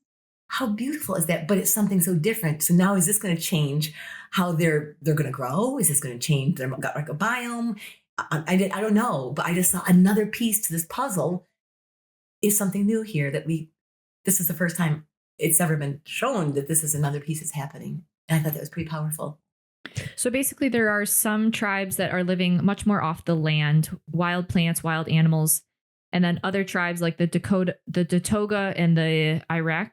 A: How beautiful is that? But it's something so different. So now is this going to change how they're going to grow? Is this going to change their gut microbiome? I don't know, but I just thought another piece to this puzzle is something new here this is the first time it's ever been shown that this is another piece that's happening. And I thought that was pretty powerful.
B: So basically there are some tribes that are living much more off the land, wild plants, wild animals, and then other tribes like the Datoga and the Iraqi,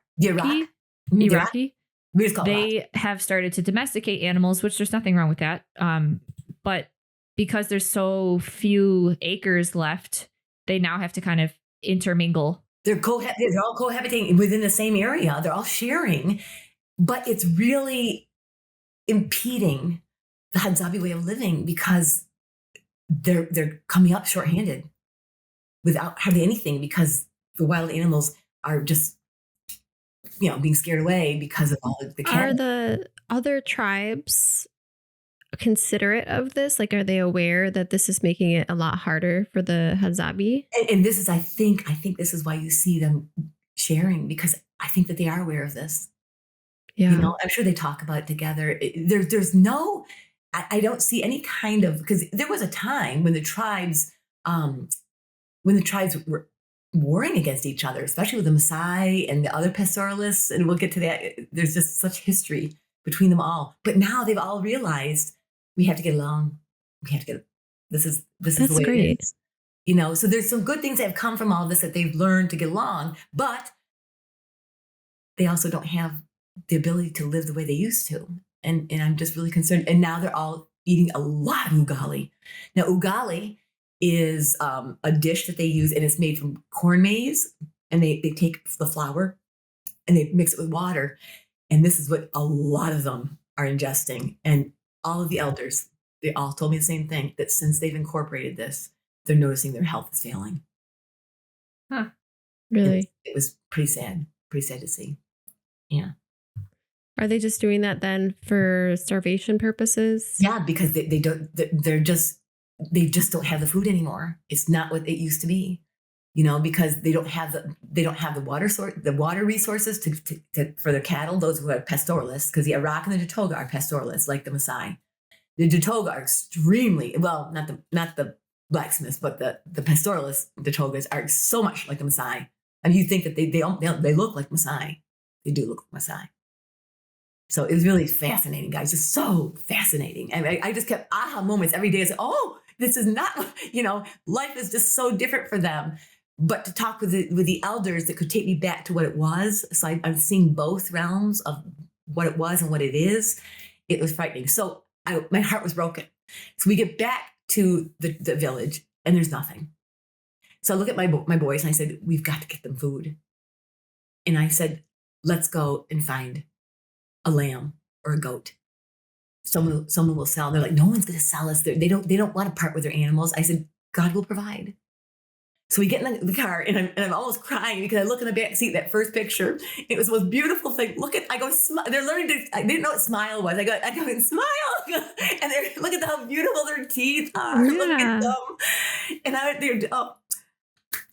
B: they have started to domesticate animals, which there's nothing wrong with that. But because there's so few acres left, they now have to kind of intermingle.
A: They're all cohabitating within the same area. They're all sharing, but it's really impeding the Hadzabe way of living because they're coming up shorthanded without hardly anything, because the wild animals are just being scared away because of all the cattle.
C: Are the other tribes considerate of this? Like, are they aware that this is making it a lot harder for the Hadzabe?
A: And this is, I think this is why you see them sharing, because I think that they are aware of this.
C: Yeah.
A: You know, I'm sure they talk about it together. There's no, I don't see any kind of, because there was a time when the tribes were warring against each other, especially with the Maasai and the other pastoralists, and we'll get to that. There's just such history between them all. But now they've all realized we have to get along. We have to get, this is
C: That's
A: the way
C: great.
A: it is. You know, so there's some good things that have come from all this, that they've learned to get along, but they also don't have the ability to live the way they used to. And I'm just really concerned. And now they're all eating a lot of ugali. Now, ugali is a dish that they use, and it's made from corn maize, and they take the flour and they mix it with water. And this is what a lot of them are ingesting. And all of the elders, they all told me the same thing, that since they've incorporated this, they're noticing their health is failing.
B: Huh.
C: Really?
A: It was pretty sad to see. Yeah.
C: Are they just doing that then for starvation purposes?
A: Yeah, because they just don't have the food anymore. It's not what it used to be, you know, because they don't have the water resources to for their cattle, those who are pastoralists, because the Iraq and the Datoga are pastoralists, like the Maasai. The Datoga are extremely, well, not the blacksmiths, but the pastoralist Datogas are so much like the Maasai. I mean, you think that they look like Maasai. They do look like Maasai. So it was really fascinating, guys, just so fascinating. And I just kept aha moments every day. I said, oh, this is not, you know, life is just so different for them. But to talk with the elders that could take me back to what it was. So I'm seeing both realms of what it was and what it is. It was frightening. So my heart was broken. So we get back to the village, and there's nothing. So I look at my boys, and I said, we've got to get them food. And I said, let's go and find a lamb or a goat. Someone will sell. They're like, no one's going to sell us. They don't want to part with their animals. I said, God will provide. So we get in the car, and I'm almost crying because I look in the back seat, that first picture. It was the most beautiful thing. They're learning to, they didn't know what smile was. I go and smile. And look at how beautiful their teeth are.
C: Yeah.
A: Look at them. And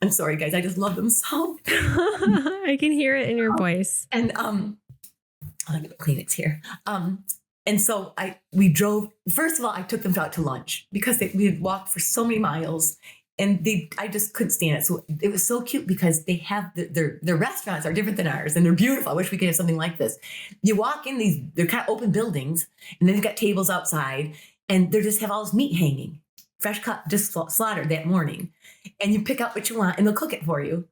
A: I'm sorry, guys. I just love them so.
C: I can hear it in your voice.
A: And I'm going to Kleenex here. And so we drove. First of all, I took them out to lunch because we had walked for so many miles, and I just couldn't stand it. So it was so cute because they have their restaurants are different than ours, and they're beautiful. I wish we could have something like this. You walk in they're kind of open buildings, and then they've got tables outside, and they just have all this meat hanging, fresh cut, just slaughtered that morning. And you pick out what you want, and they'll cook it for you.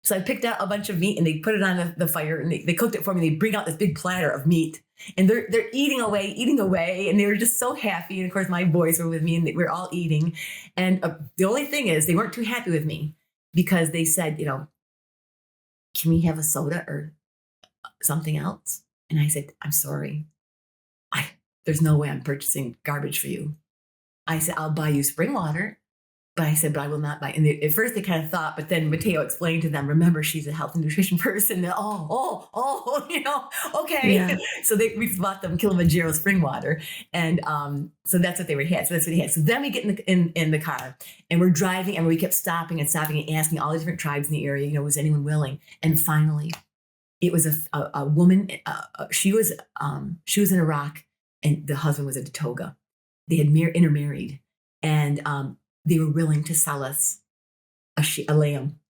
A: So I picked out a bunch of meat, and they put it on the fire, and they cooked it for me. They bring out this big platter of meat, and they're eating away, and they were just so happy. And of course, my boys were with me, and we were all eating. And the only thing is, they weren't too happy with me because they said, you know, can we have a soda or something else? And I said, I'm sorry. There's no way I'm purchasing garbage for you. I said, I'll buy you spring water. But I said, but I will not buy. And at first they kind of thought, but then Mateo explained to them, remember, she's a health and nutrition person. You know, okay.
C: Yeah.
A: So we bought them Kilimanjaro spring water. And so that's what they had. So that's what he had. So then we get in the car, and we're driving, and we kept stopping and asking all the different tribes in the area, you know, was anyone willing? And finally, it was a woman. She was in Iraq, and the husband was a Datoga. They had intermarried, and they were willing to sell us a lamb.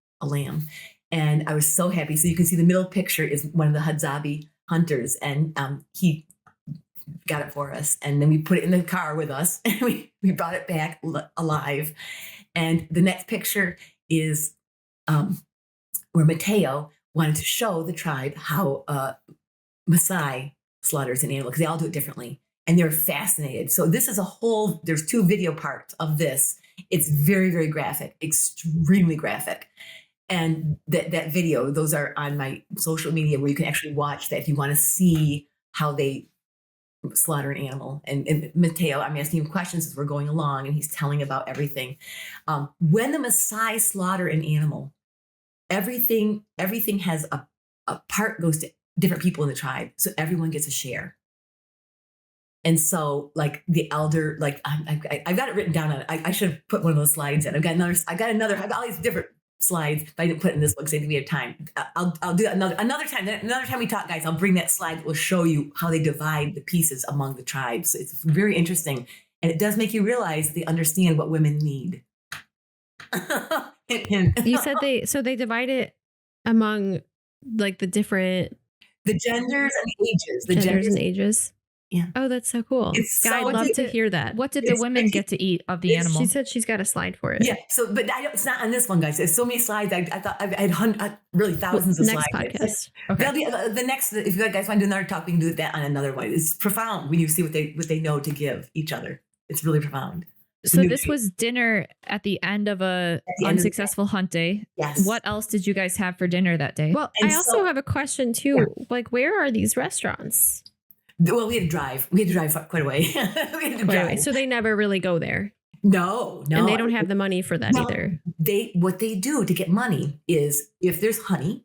A: And I was so happy. So you can see the middle picture is one of the Hadzabe hunters, and he got it for us. And then we put it in the car with us, and we brought it back alive. And the next picture is where Mateo wanted to show the tribe how Maasai slaughters an animal, because they all do it differently. And they're fascinated. So this is there's 2 video parts of this. It's very, very graphic, extremely graphic. And that video, those are on my social media where you can actually watch that if you want to see how they slaughter an animal. And Mateo, I'm asking him questions as we're going along, and he's telling about everything. When the Maasai slaughter an animal, everything has a part goes to different people in the tribe. So everyone gets a share. And so, like the elder, like I've got it written down. I should have put one of those slides in. I've got all these different slides, but I didn't put it in this one because I think we have time. I'll do that another time. Another time we talk, guys, I'll bring that slide that will show you how they divide the pieces among the tribes. So it's very interesting. And it does make you realize they understand what women need.
C: You said they divide it among like the different
A: the genders and the ages. The
C: genders and ages.
A: Yeah.
C: Oh, that's so cool. I'd love to hear that.
B: What did the women get to eat of the animal?
C: She said she's got a slide for it.
A: Yeah. So, but it's not on this one, guys. There's so many slides. I thought I had really thousands of
C: next
A: slides.
C: Podcast.
A: Okay. That'll be the next. If you guys want to do another talk, we can do that on another one. It's profound when you see what they know to give each other. It's really profound.
B: So this was dinner at the end of a unsuccessful hunt day.
A: Yes.
B: What else did you guys have for dinner that day?
C: Well, I also have a question too.
A: Yeah.
C: Like, where are these restaurants?
A: Well, we had to drive. We had to drive quite a way. We had to drive.
C: So they never really go there.
A: No.
C: And they don't have the money for that either.
A: What they do to get money is if there's honey,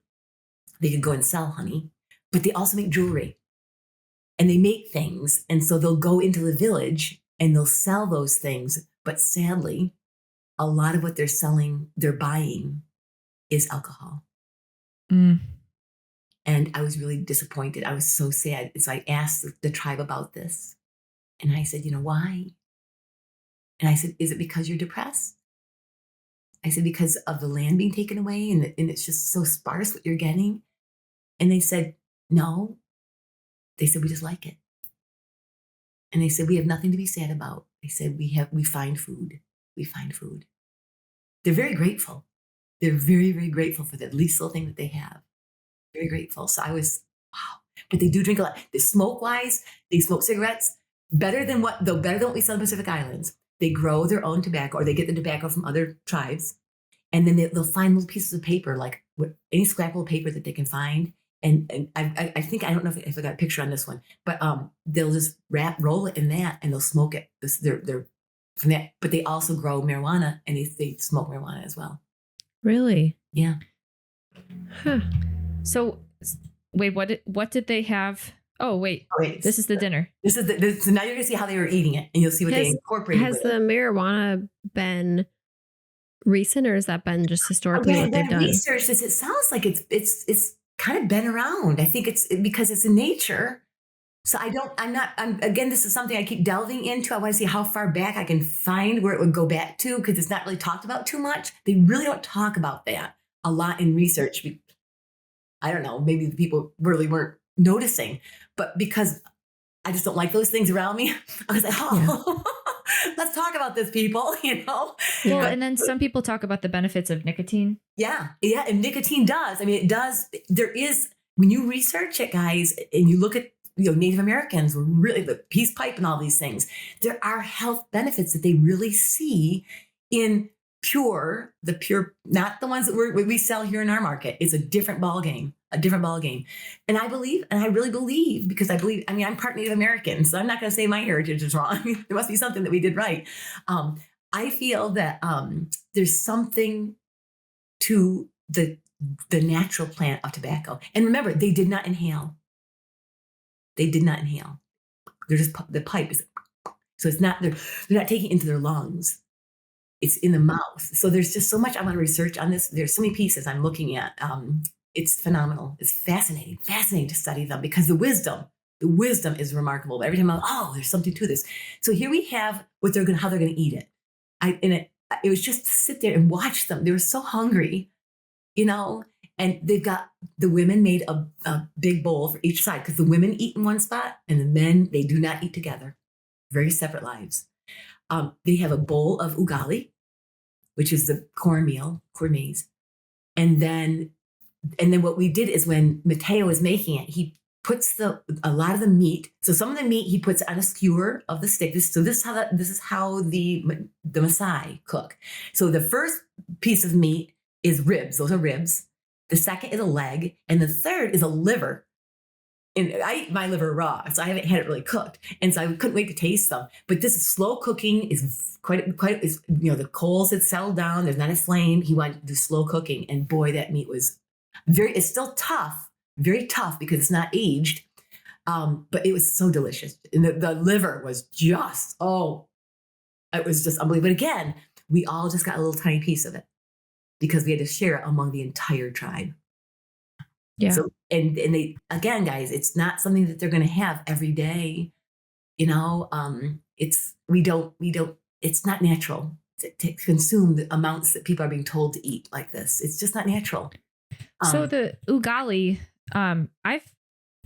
A: they can go and sell honey, but they also make jewelry and they make things. And so they'll go into the village and they'll sell those things. But sadly, a lot of what they're buying is alcohol.
B: Mm.
A: And I was really disappointed. I was so sad. And so I asked the tribe about this. And I said, why? And I said, is it because you're depressed? I said, because of the land being taken away and it's just so sparse what you're getting? And they said, no. They said, we just like it. And they said, we have nothing to be sad about. They said, we find food. We find food. They're very grateful. They're very, very grateful for the least little thing that they have. Very grateful. So I was, wow. But they do drink a lot. They smoke-wise, they smoke cigarettes better than what we sell in the Pacific Islands. They grow their own tobacco or they get the tobacco from other tribes. And then they'll find little pieces of paper, like any scrap of paper that they can find. And I think, I don't know if I got a picture on this one, but they'll just roll it in that and they'll smoke it. They're from that, but they also grow marijuana and they smoke marijuana as well.
C: Really?
A: Yeah.
C: Huh.
B: So wait, what did they have? Oh wait, this is the dinner.
A: So now you're gonna see how they were eating it, and you'll see what they incorporated.
C: Has the marijuana been recent, or has that been just historically what they've done?
A: Research this. It sounds like it's kind of been around. I think it's because it's in nature. So again, this is something I keep delving into. I want to see how far back I can find where it would go back to, because it's not really talked about too much. They really don't talk about that a lot in research. I don't know, maybe the people really weren't noticing, but because I just don't like those things around me, I was like, let's talk about this, people,
B: Well, and then some people talk about the benefits of nicotine.
A: Yeah, and nicotine does. I mean, it does. There is, when you research it, guys, and you look at Native Americans, were really the peace pipe and all these things. There are health benefits that they really see in the pure, not the ones that we sell here in our market. It's a different ballgame. And I really believe, because I'm part Native American, so I'm not going to say my heritage is wrong. There must be something that we did right. I feel that there's something to the natural plant of tobacco. And remember, they did not inhale. They're just, the pipe is, so it's not, they're not taking it into their lungs. It's in the mouth. So there's just so much I want to research on this. There's so many pieces I'm looking at. It's phenomenal. It's fascinating to study them, because the wisdom is remarkable. But every time I'm like, there's something to this. So here we have how they're going to eat it. It was just to sit there and watch them. They were so hungry, and they've got, the women made a big bowl for each side, because the women eat in one spot and the men, they do not eat together. Very separate lives. They have a bowl of ugali, which is the corn maize. And then what we did is, when Mateo is making it, he puts a lot of the meat. So some of the meat he puts on a skewer of the stick. This is how the Maasai cook. So the first piece of meat is ribs. Those are ribs. The second is a leg, and the third is a liver. And I eat my liver raw, so I haven't had it really cooked, and so I couldn't wait to taste them. But this is slow cooking. Is quite. The coals had settled down. There's not a flame. He wanted to do slow cooking, and boy, that meat was it's still tough, very tough, because it's not aged. But it was so delicious, and the liver was just it was just unbelievable. But again, we all just got a little tiny piece of it. because we had to share it among the entire tribe.
C: Yeah.
A: So, and they, again, guys, it's not something that they're going to have every day. You know, it's not natural to consume the amounts that people are being told to eat like this. It's just not natural.
B: So the ugali, I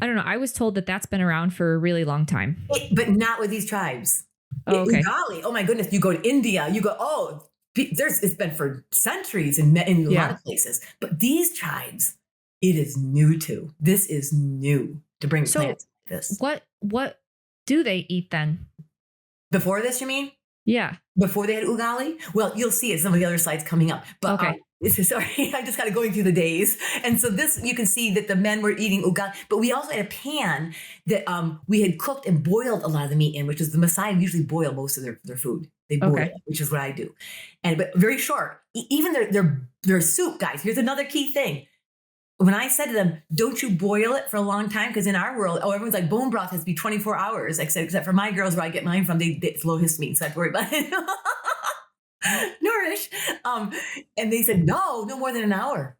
B: don't know. I was told that that's been around for a really long time,
A: but not with these tribes.
B: Oh, okay.
A: Ugali, oh my goodness! You go to India, you go, it's been for centuries in a lot of places. But these tribes, it is new to. This is new to bring plants like this.
B: What do they eat then?
A: Before this, you mean?
B: Yeah.
A: Before they had ugali? Well, you'll see it. Some of the other slides coming up. But
B: okay.
A: Sorry, I just kind of going through the days. And so this, you can see that the men were eating ugali, but we also had a pan that we had cooked and boiled a lot of the meat in, which is the Maasai usually boil most of their food. They boil it, which is what I do. But very short. Even their soup, guys, here's another key thing. When I said to them, don't you boil it for a long time? Because in our world, everyone's like, bone broth has to be 24 hours, except for my girls where I get mine from, it's low histamine, so I have to worry about it. Nourish. And they said, no more than an hour.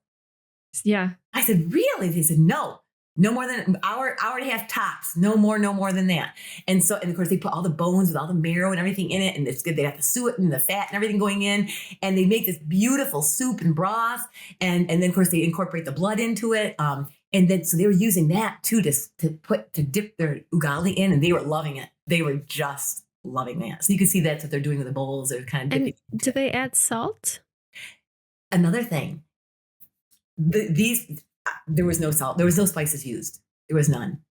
B: Yeah.
A: I said, really? They said, no more than an hour and a half tops. No more than that. And of course they put all the bones with all the marrow and everything in it. And it's good. They got the suet and the fat and everything going in. And they make this beautiful soup and broth. And then of course they incorporate the blood into it. And then, so they were using that too, to dip their ugali in, and they were loving it. They were just loving that. So you can see that's what they're doing with the bowls. They're kind of dipping.
C: And do they add salt?
A: Another thing, there was no salt. There was no spices used. There was none.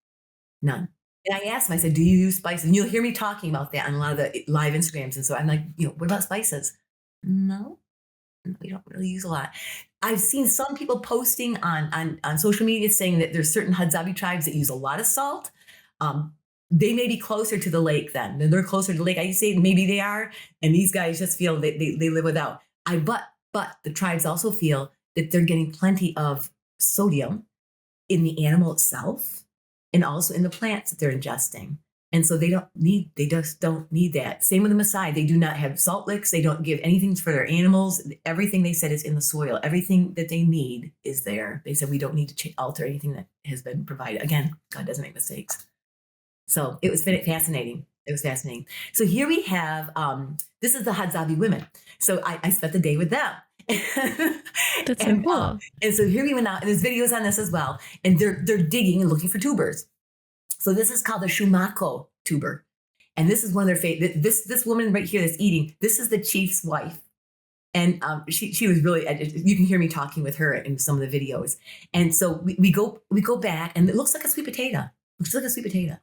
A: And I asked them, I said, do you use spices? And you'll hear me talking about that on a lot of the live Instagrams. And so I'm like, what about spices? No, we don't really use a lot. I've seen some people posting on social media saying that there's certain Hadzabe tribes that use a lot of salt. They may be closer to the lake then. They're closer to the lake. I say maybe they are. And these guys just feel that they live without. But the tribes also feel that they're getting plenty of sodium in the animal itself and also in the plants that they're ingesting. And so they just don't need that. Same with the Maasai. They do not have salt licks. They don't give anything for their animals. Everything they said is in the soil. Everything that they need is there. They said we don't need to alter anything that has been provided. Again, God doesn't make mistakes. So it was fascinating. It was fascinating. So here we have, this is the Hadzabe women. So I spent the day with them.
C: That's so cool.
A: And so here we went out, and there's videos on this as well. And they're digging and looking for tubers. So this is called the Shumako tuber. And this is one of their favorite. This woman right here that's eating, this is the chief's wife. And she was really, you can hear me talking with her in some of the videos. And so we go back, and it looks like a sweet potato. Looks like a sweet potato.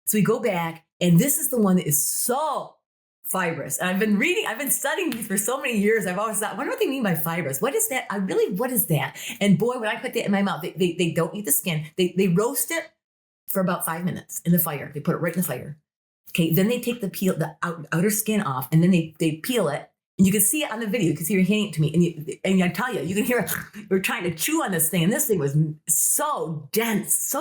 A: So we go back, and this is the one that is so fibrous. And I've been studying these for so many years. I've always thought, I wonder what they mean by fibrous. What is that? What is that? And boy, when I put that in my mouth, they don't eat the skin. They roast it for about 5 minutes in the fire. They put it right in the fire. Okay, then they take the outer skin off, and then they peel it. And you can see it on the video. You can see her handing it to me. And I tell you can hear we're trying to chew on this thing. And this thing was so dense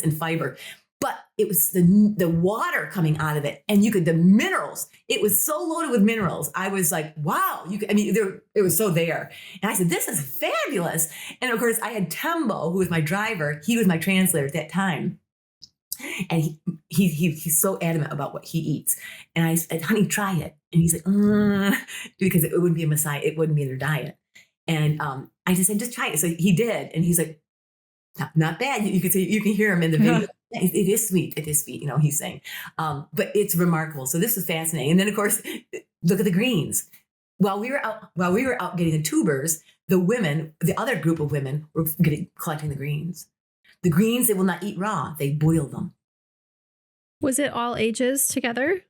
A: in fiber. But it was the water coming out of it, and the minerals. It was so loaded with minerals. I was like, wow. It was so there. And I said, this is fabulous. And of course, I had Tembo, who was my driver. He was my translator at that time. And he's so adamant about what he eats. And I said, honey, try it. And he's like, because it wouldn't be a Maasai. It wouldn't be in their diet. And I just said, just try it. So he did. And he's like, not bad. You can hear him in the video. It is sweet. It is sweet. He's saying, but it's remarkable. So this is fascinating. And then of course, look at the greens. While we were out getting the tubers, the other group of women were collecting the greens. The greens, they will not eat raw. They boil them.
C: Was it all ages together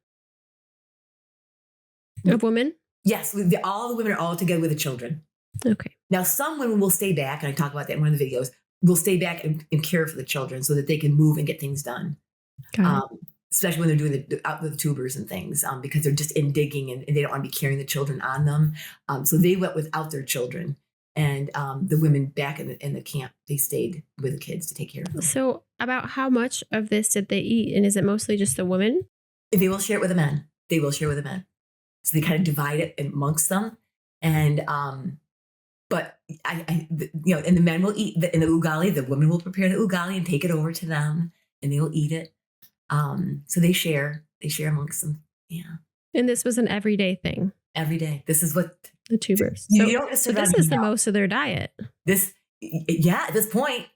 C: of women?
A: Yes. All the women are all together with the children.
C: Okay.
A: Now, some women will stay back, and I talk about that in one of the videos, will stay back and care for the children so that they can move and get things done. Especially when they're doing the tubers and things, because they're just in digging and they don't want to be carrying the children on them. So they went without their children. And the women back in the camp, they stayed with the kids to take care of them.
C: So about how much of this did they eat? And is it mostly just the women?
A: They will share it with the men. So they kind of divide it amongst them. And But and the men will eat in the ugali. The women will prepare the ugali and take it over to them, and they will eat it. So they share amongst them. Yeah.
C: And this was an everyday thing.
A: Every day. This is what
C: the tubers.
A: You don't just
C: so this is the most of their diet.
A: At this point,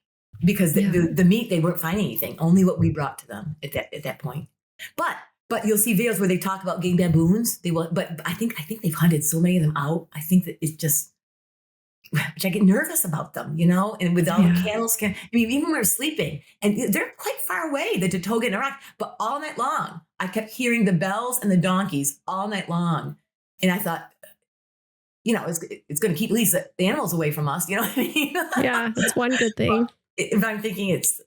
A: because the meat, they weren't finding anything. Only what we brought to them at that point. But you'll see videos where they talk about getting baboons. But I think they've hunted so many of them out. I think that it's just, which I get nervous about them, and with all the camel skin. I mean, even when we were sleeping, and they're quite far away, the Datoga and Iraq, but all night long, I kept hearing the bells and the donkeys all night long. And I thought, it's going to keep at least the animals away from us. You know what I mean?
C: Yeah, that's one good thing.
A: If I'm thinking it's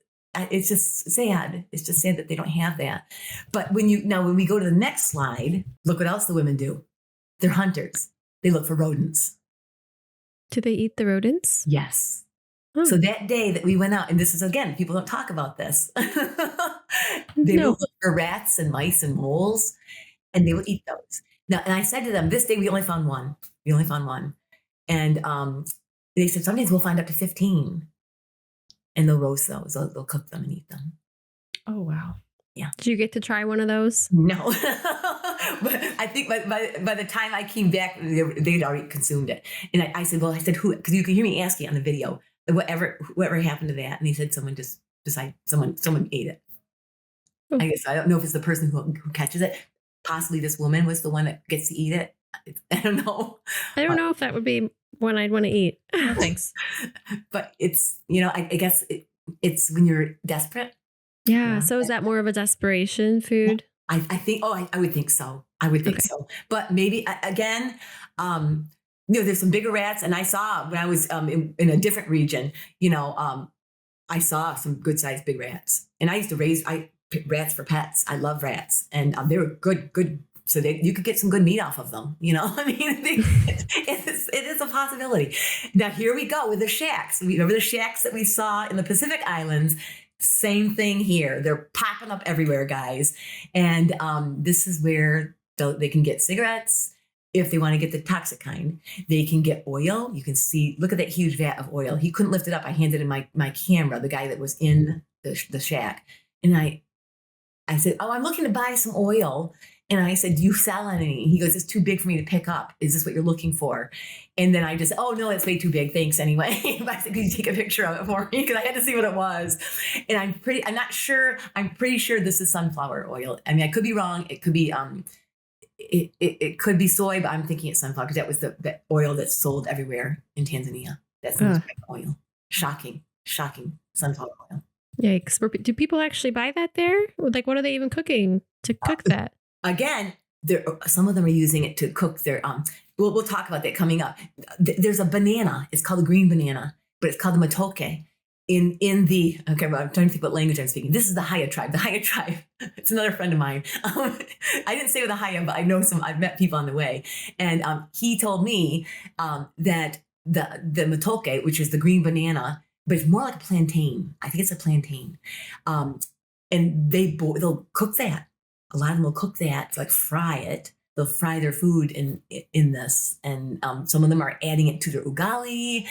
A: just sad. It's just sad that they don't have that. But when we go to the next slide, look what else the women do. They're hunters. They look for rodents.
C: Do they eat the rodents?
A: Yes. So that day that we went out, and this is, again, people don't talk about this. They will look for rats and mice and moles, and they will eat those. Now, and I said to them, this day we only found one. And they said, sometimes we'll find up to 15. And they'll roast those. They'll cook them and eat them.
B: Oh, wow.
A: Yeah.
C: Did you get to try one of those?
A: No. But I think by the time I came back, they'd already consumed it. And I said, who? Because you can hear me asking on the video, whatever happened to that? And he said, someone just decided, someone ate it. Oh. I guess I don't know if it's the person who catches it. Possibly this woman was the one that gets to eat it. I don't know.
C: I don't know if that would be one I'd want to eat.
B: No, thanks.
A: But it's, I guess it's when you're desperate.
C: Yeah. So is that more of a desperation food?
A: I think, I would think so. I would think so. But maybe, again, there's some bigger rats. And I saw when I was in a different region, I saw some good sized big rats. And I used to raise rats for pets. I love rats. And they were good. So you could get some good meat off of them. I mean, it is a possibility. Now, here we go with the shacks. Remember the shacks that we saw in the Pacific Islands? Same thing here. They're popping up everywhere, guys. And this is where they can get cigarettes. If they want to get the toxic kind, they can get oil. You can see, look at that huge vat of oil. He couldn't lift it up. I handed him my camera, the guy that was in the shack. And I said, I'm looking to buy some oil. And I said, do you sell any? He goes, it's too big for me to pick up. Is this what you're looking for? And then I just, no, it's way too big. Thanks anyway. I said, could you take a picture of it for me? Because I had to see what it was. And I'm not sure. I'm pretty sure this is sunflower oil. I mean, I could be wrong. It could be, it could be soy, but I'm thinking it's sunflower because that was the oil that's sold everywhere in Tanzania. That's the most oil. Shocking sunflower oil.
C: Yikes. Do people actually buy that there? Like, what are they even cooking to cook that?
A: Again, some of them are using it to cook their, we'll talk about that coming up. There's a banana, it's called a green banana, but it's called the matoke I'm trying to think what language I'm speaking. This is the Haya tribe. The Haya tribe, it's another friend of mine. I didn't say with the Haya, but I've met people on the way. And he told me that the matoke, which is the green banana, but it's more like a plantain. I think it's a plantain. And they'll cook that. A lot of them will cook that, like fry it. They'll fry their food in this. And some of them are adding it to their ugali.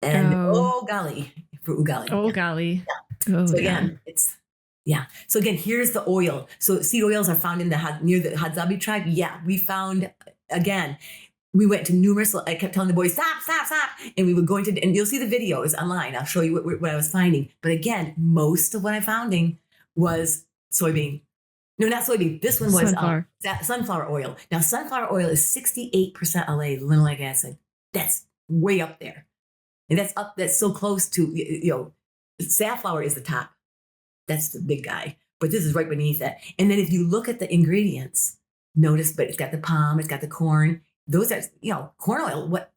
A: And ugali for ugali.
B: Ugali.
A: Yeah. So again, So again, here's the oil. So seed oils are found in near the Hadzabe tribe. Yeah, we found, again, we went to numerous, I kept telling the boys, stop. And we were going to, and you'll see the videos online. I'll show you what I was finding. But again, most of what I found was soybean. No, not soybean. This one was sunflower oil. Now, sunflower oil is 68% LA, linoleic acid. That's way up there. And that's so close to, safflower is the top. That's the big guy. But this is right beneath it. And then if you look at the ingredients, notice, but it's got the palm, it's got the corn. Those are, corn oil. Look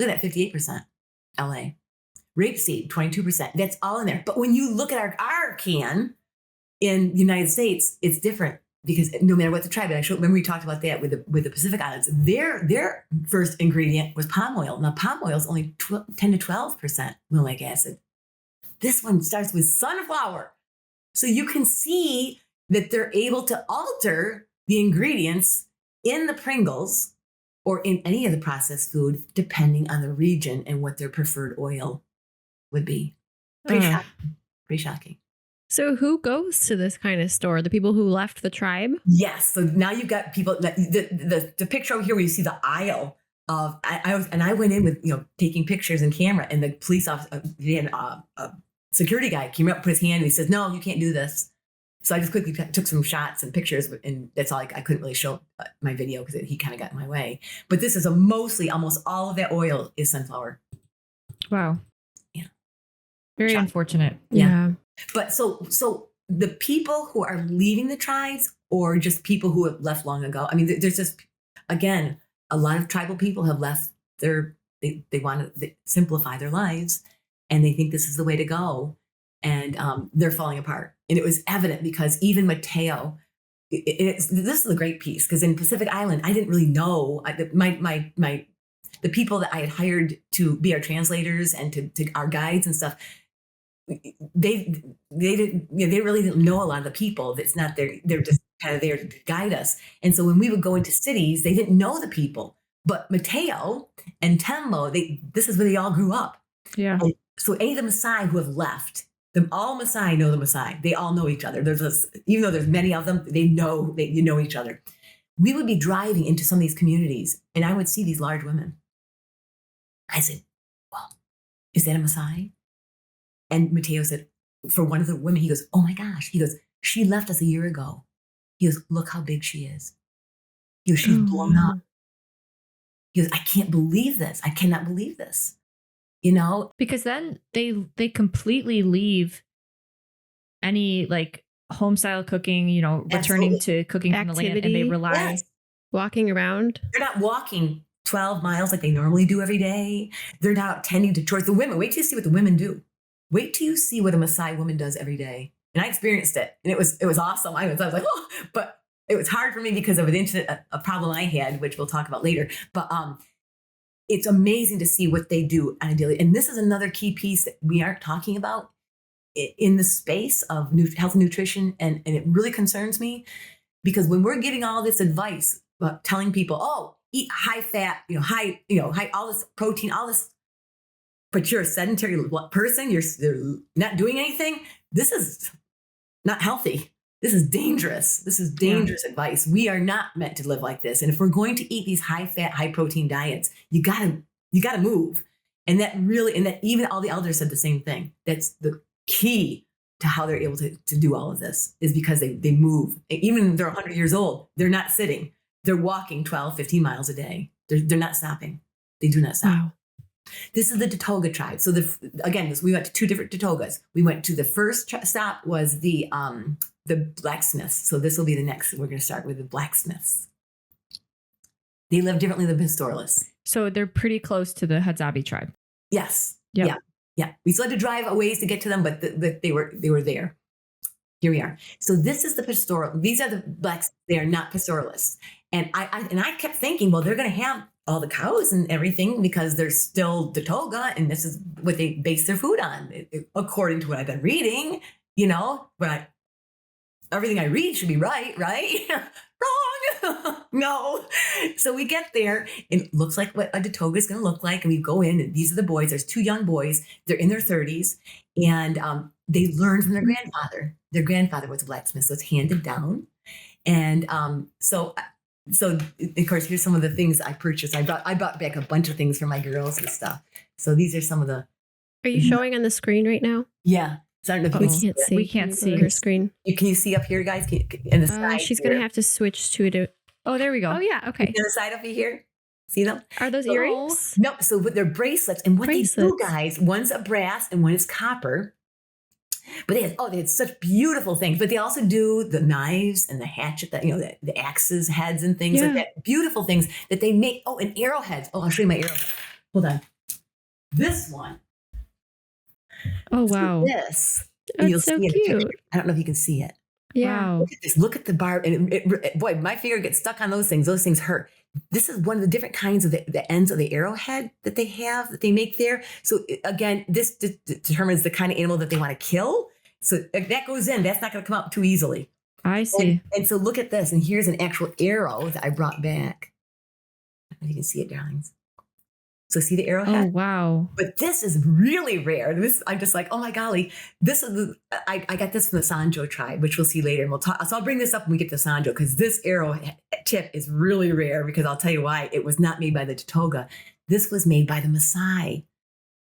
A: at that, 58% LA. Rapeseed, 22%. That's all in there. But when you look at our can, in the United States, it's different because no matter what the tribe, and remember we talked about that with the Pacific Islands, their first ingredient was palm oil. Now palm oil is only 10 to 12% linoleic acid. This one starts with sunflower. So you can see that they're able to alter the ingredients in the Pringles or in any of the processed food, depending on the region and what their preferred oil would be. Pretty shocking. Pretty shocking.
C: So who goes to this kind of store? The people who left the tribe?
A: Yes. So now you've got people, the picture over here where you see the aisle of, I went in with, taking pictures and camera, and the police officer, a security guy came up, put his hand, and he says, "No, you can't do this." So I just quickly took some shots and pictures, and that's all I couldn't really show my video because he kind of got in my way. But this is almost all of that oil is sunflower.
B: Wow.
A: Yeah.
B: Very unfortunate.
C: Yeah.
A: But so the people who are leaving the tribes, or just people who have left long ago, I mean, there's just, again, a lot of tribal people have left they want to simplify their lives, and they think this is the way to go. And they're falling apart. And it was evident because even Mateo, this is a great piece, because in Pacific Island, I didn't really know the people that I had hired to be our translators and to our guides and stuff. They really didn't know a lot of the people. That's not they're just kind of there to guide us. And so when we would go into cities, they didn't know the people. But Mateo and Tembo, this is where they all grew up.
B: Yeah.
A: And so any of the Maasai who have left, all Maasai know the Maasai. They all know each other. Even though there's many of them, you know each other. We would be driving into some of these communities, and I would see these large women. I said, "Well, is that a Maasai?" And Mateo said, for one of the women, he goes, "Oh my gosh." He goes, "She left us a year ago." He goes, "Look how big she is." He goes, "She's blown up." He goes, "I can't believe this. I cannot believe this."
B: Because then they completely leave any like home style cooking, returning to cooking from the land, and they rely
C: walking around.
A: They're not walking 12 miles like they normally do every day. They're not tending to chores. The women, wait till you see what the women do. Wait till you see what a Maasai woman does every day. And I experienced it, and it was awesome. I was like, oh, but it was hard for me because of an incident, a problem I had, which we'll talk about later. But it's amazing to see what they do on a daily. And this is another key piece that we aren't talking about in the space of health and nutrition. And it really concerns me, because when we're giving all this advice about telling people, "Oh, eat high fat, high, all this protein, all this," but you're a sedentary person, you're not doing anything. This is not healthy. This is dangerous. This is dangerous advice. We are not meant to live like this. And if we're going to eat these high fat, high protein diets, you gotta move. And that even all the elders said the same thing. That's the key to how they're able to do all of this, is because they move. Even if they're 100 years old, they're not sitting. They're walking 12, 15 miles a day. They're not stopping. They do not stop. Wow. This is the Datoga Tribe. So we went to two different Datogas. We went to the first stop was the blacksmiths. So this will be the next. We're going to start with the blacksmiths. They live differently than pastoralists.
B: So they're pretty close to the Hadzabe tribe.
A: Yes.
B: Yep.
A: Yeah. We still had to drive a ways to get to them, but they were there. Here we are. So this is the pastoral. These are the blacks. They are not pastoralists. And I kept thinking, well, they're going to have all the cows and everything because they're still Datoga, and this is what they base their food on, according to what I've been reading. But everything I read should be right? Wrong. No. So we get there, and it looks like what a Datoga is going to look like. And we go in, and these are the boys. There's two young boys. They're in their 30s, and they learned from their grandfather. Their grandfather was a blacksmith, so it's handed down. And so of course, here's some of the things I purchased. I brought back a bunch of things for my girls and stuff. So these are some of the.
C: Are you showing on the screen right now?
A: Yeah. So I don't know if
C: we can't see.
B: We can't see
C: her screen.
A: Can you see up here, guys? In the side.
C: She's going to have to switch to it.
B: Oh, there we go.
C: Oh, yeah. Okay.
A: In the side up here. See them?
C: Are those earrings?
A: No. So they're bracelets. And what they do, guys, one's a brass and one is copper. But they had such beautiful things. But they also do the knives and the hatchet, the axes, heads, and things like that. Beautiful things that they make. Oh, and arrowheads. Oh, I'll show you my arrowhead. Hold on. This one.
C: Oh, wow.
A: This.
C: That's so cute.
A: I don't know if you can see it.
C: Yeah.
B: Wow.
A: Look at the barb. And boy, my finger gets stuck on those things. Those things hurt. This is one of the different kinds of the ends of the arrowhead that they have, that they make there. So again, this determines the kind of animal that they want to kill. So that goes in. That's not going to come out too easily.
B: I see.
A: And so look at this. And here's an actual arrow that I brought back. I don't know if you can see it, darlings. So see the
B: Oh,
A: arrowhead?
B: wow.
A: But this is really rare. This I'm just like, oh my golly, this is I got this from the Sanjo tribe, which we'll see later, and we'll talk. So I'll bring this up when we get to Sanjo because this arrow tip is really rare because I'll tell you why. It was not made by the Datoga. This was made by the Maasai.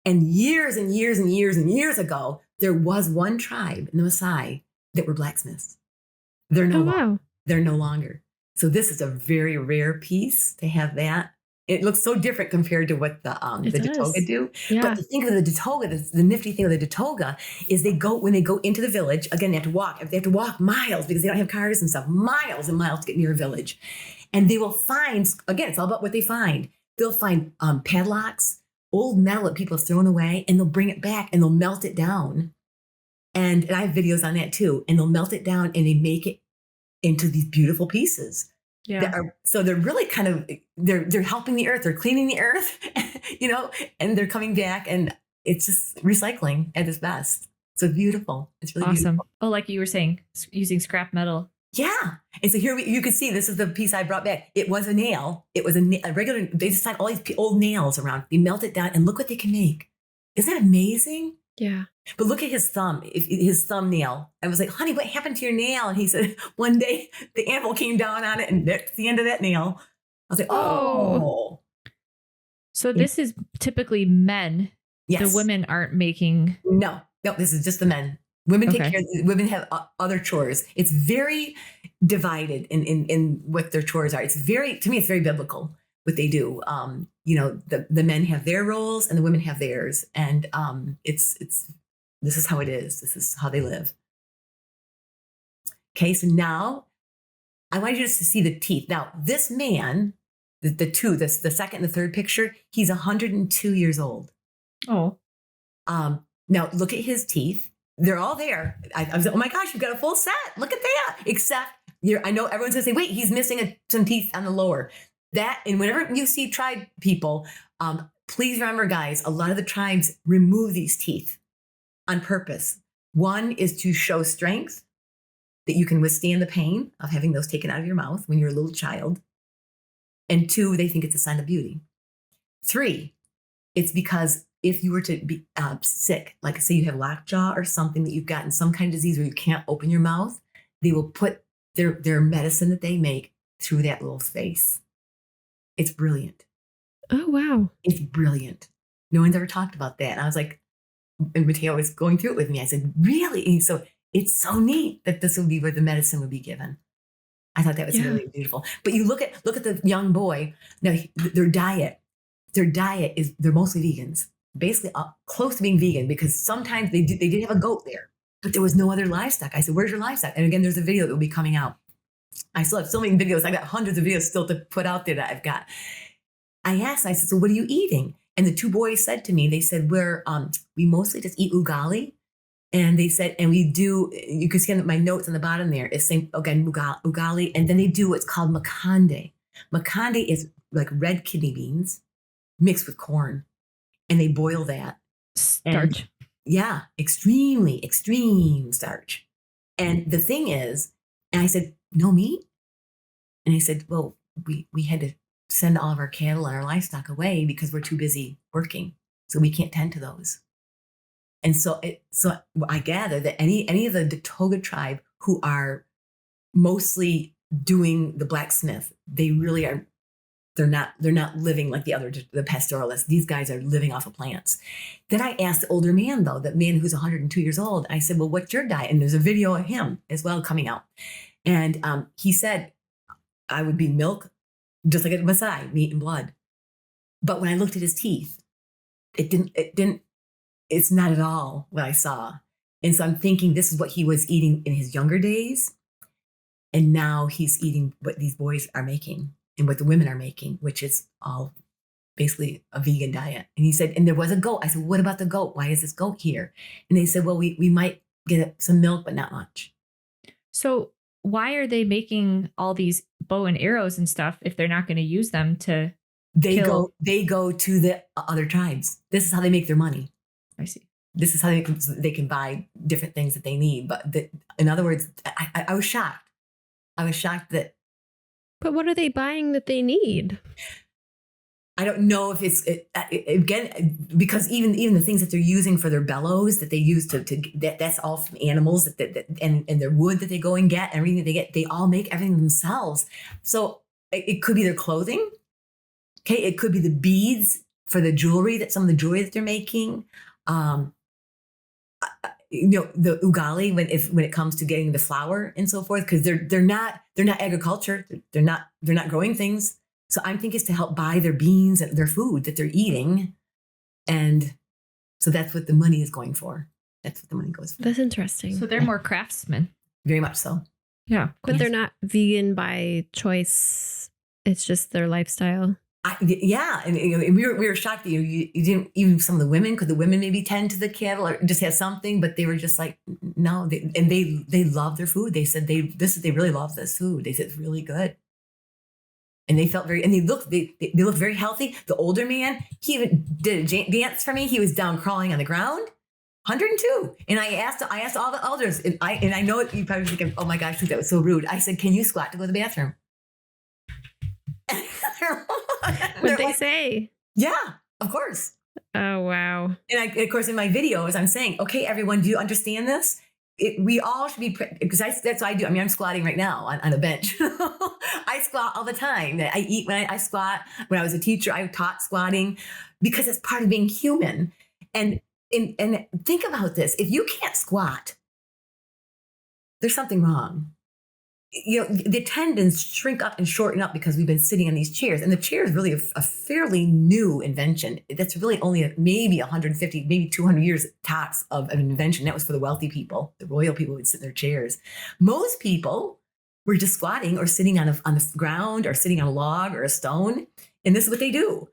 A: And years and years and years and years ago, there was one tribe in the Maasai that were blacksmiths. They're no longer.
C: wow.
A: They're no longer. So this is a very rare piece to have that. It looks so different compared to what the
C: It does.
A: Datoga do.
C: Yeah.
A: But the thing of the Datoga, the nifty thing of the Datoga is when they go into the village, again, they have to walk. They have to walk miles because they don't have cars and stuff, miles and miles to get near a village. And they will find, again, it's all about what they find. They'll find padlocks, old metal that people have thrown away, and they'll bring it back and they'll melt it down. And I have videos on that too. And they'll melt it down and they make it into these beautiful pieces.
B: Yeah.
A: So they're really kind of they're helping the earth, they're cleaning the earth, and they're coming back, and it's just recycling at its best. So beautiful. It's really
B: Awesome.
A: beautiful.
B: Oh, like you were saying, using scrap metal.
A: Yeah. And so here you can see this is the piece I brought back. It was a nail. It was a regular. They just had all these old nails around. They melt it down, and look what they can make. Isn't that amazing?
C: Yeah.
A: But look at his thumb, his thumbnail. I was like, honey, what happened to your nail? And he said, one day the animal came down on it and that's the end of that nail. I was like, oh.
B: So this is typically men.
A: Yes.
B: The women aren't making.
A: No, this is just the men. Women take
B: Okay.
A: care. Women have other chores. It's very divided in what their chores are. To me, it's very biblical what they do. The men have their roles and the women have theirs. And this is how it is. This is how they live. Okay, so now I want you just to see the teeth. Now, this man, the second and the third picture, he's 102 years old.
B: Oh.
A: Now, look at his teeth. They're all there. I was like, oh my gosh, you've got a full set. Look at that. Except, I know everyone's going to say, wait, he's missing some teeth on the lower. And whenever you see tribe people, please remember, guys, a lot of the tribes remove these teeth on purpose. One is to show strength, that you can withstand the pain of having those taken out of your mouth when you're a little child. And two, they think it's a sign of beauty. Three, it's because if you were to be sick, like say you have lockjaw or something, that you've gotten some kind of disease where you can't open your mouth, they will put their medicine that they make through that little space. It's brilliant.
C: Oh, wow.
A: It's brilliant. No one's ever talked about that. And I was like, and Mateo was going through it with me. I said, really? And so it's so neat that this would be where the medicine would be given. I thought that was really beautiful. But you look at the young boy. Now their diet is, they're mostly vegans, basically close to being vegan, because sometimes they did have a goat there, but there was no other livestock. I said, where's your livestock? And again, there's a video that will be coming out. I still have so many videos. I got hundreds of videos still to put out there that I've got. I said, so what are you eating? And the two boys said to me, they said, we mostly just eat ugali. And they said, and we do, you can see my notes on the bottom there, it's saying, again, ugali. And then they do what's called makande. Makande is like red kidney beans mixed with corn. And they boil that.
B: Starch.
A: And, extreme starch. And the thing is, and I said, no meat? And he said, well, we had to send all of our cattle and our livestock away because we're too busy working. So we can't tend to those. And so I gather that any of the Datoga tribe who are mostly doing the blacksmith, they really are, they're not living like the pastoralists. These guys are living off of plants. Then I asked the older man, though, that man who's 102 years old, I said, well, what's your diet? And there's a video of him as well coming out. And he said, I would be milk, just like a Maasai, meat and blood. But when I looked at his teeth, it's not at all what I saw. And so I'm thinking this is what he was eating in his younger days. And now he's eating what these boys are making and what the women are making, which is all basically a vegan diet. And he said, and there was a goat. I said, what about the goat? Why is this goat here? And they said, well, we might get some milk, but not much.
B: So why are they making all these bow and arrows and stuff if they're not going to use them to kill?
A: They go to the other tribes. This is how they make their money.
B: I see.
A: This is how they can buy different things that they need. But in other words, I was shocked. I was shocked that.
C: But what are they buying that they need?
A: I don't know if again, because even the things that they're using for their bellows that they use that's all from animals and their wood that they go and get, everything they get, they all make everything themselves. So it could be their clothing. Okay. It could be the beads for the jewelry some of the jewelry that they're making. The ugali when it comes to getting the flour and so forth, because they're not agriculture. They're not growing things. So I'm thinking it's to help buy their beans and their food that they're eating. And so that's what the money is going for. That's what the money goes for.
C: That's interesting.
B: So they're more craftsmen.
A: Very much so.
B: Yeah.
C: But they're not vegan by choice. It's just their lifestyle.
A: Yeah. And we were shocked that you didn't, even some of the women, could the women maybe tend to the cattle or just have something, but they were just like, no. They love their food. They said they really love this food. They said it's really good. And they felt they looked very healthy. The older man, he even did a dance for me. He was down crawling on the ground, 102. And I asked all the elders, and I know you probably think, oh my gosh, that was so rude. I said, can you squat to go to the bathroom?
C: What'd they say?
A: Yeah, of course.
C: Oh, wow.
A: And of course, in my videos, I'm saying, okay, everyone, do you understand this? We all should be, because that's what I do. I mean, I'm squatting right now on a bench. I squat all the time. I eat when I squat. When I was a teacher, I taught squatting because it's part of being human. And think about this. If you can't squat, there's something wrong. The tendons shrink up and shorten up because we've been sitting on these chairs. And the chair is really a fairly new invention. That's really only maybe 150, maybe 200 years tops of an invention. That was for the wealthy people. The royal people would sit in their chairs. Most people were just squatting or sitting on the ground or sitting on a log or a stone. And this is what they do.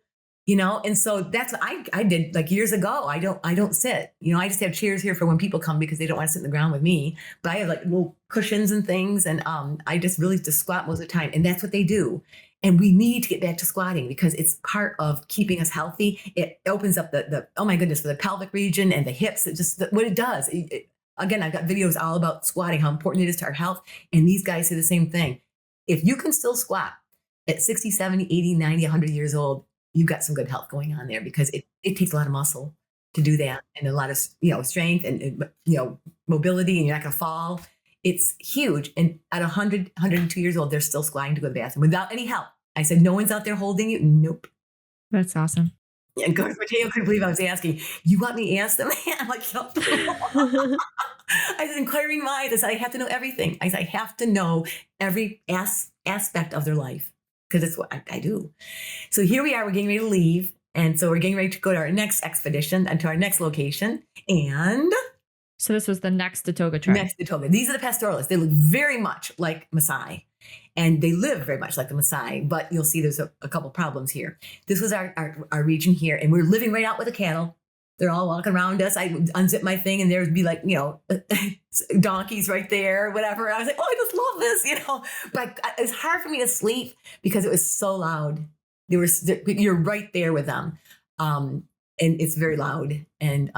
A: And so that's what I did like years ago. I don't sit, I just have chairs here for when people come because they don't want to sit in the ground with me, but I have like little cushions and things. And I just really just squat most of the time. And that's what they do. And we need to get back to squatting because it's part of keeping us healthy. It opens up the oh my goodness, for the pelvic region and the hips. It just, what it does. Again, I've got videos all about squatting, how important it is to our health. And these guys say the same thing. If you can still squat at 60, 70, 80, 90, 100 years old, you've got some good health going on there because it takes a lot of muscle to do that and a lot of, strength and mobility, and you're not going to fall. It's huge. And at 100, 102 years old, they're still squatting to go to the bathroom without any help. I said, no one's out there holding you. Nope.
B: That's awesome.
A: And of course, Mateo couldn't believe I was asking, you want me to ask them? I'm like, no. I said, inquiring minds. I said, I have to know everything. I said, I have to know every aspect of their life. Because it's what I do. So here we are, we're getting ready to leave. And so we're getting ready to go to our next expedition and to our next location. And
B: so this was the next Datoga tribe.
A: Next Datoga. These are the pastoralists. They look very much like Maasai. And they live very much like the Maasai. But you'll see there's a couple problems here. This was our region here. And we're living right out with the cattle. They're all walking around us. I would unzip my thing and there would be like, donkeys right there, whatever. I was like, oh, I just love this, But it's hard for me to sleep because it was so loud. You're right there with them. And it's very loud. And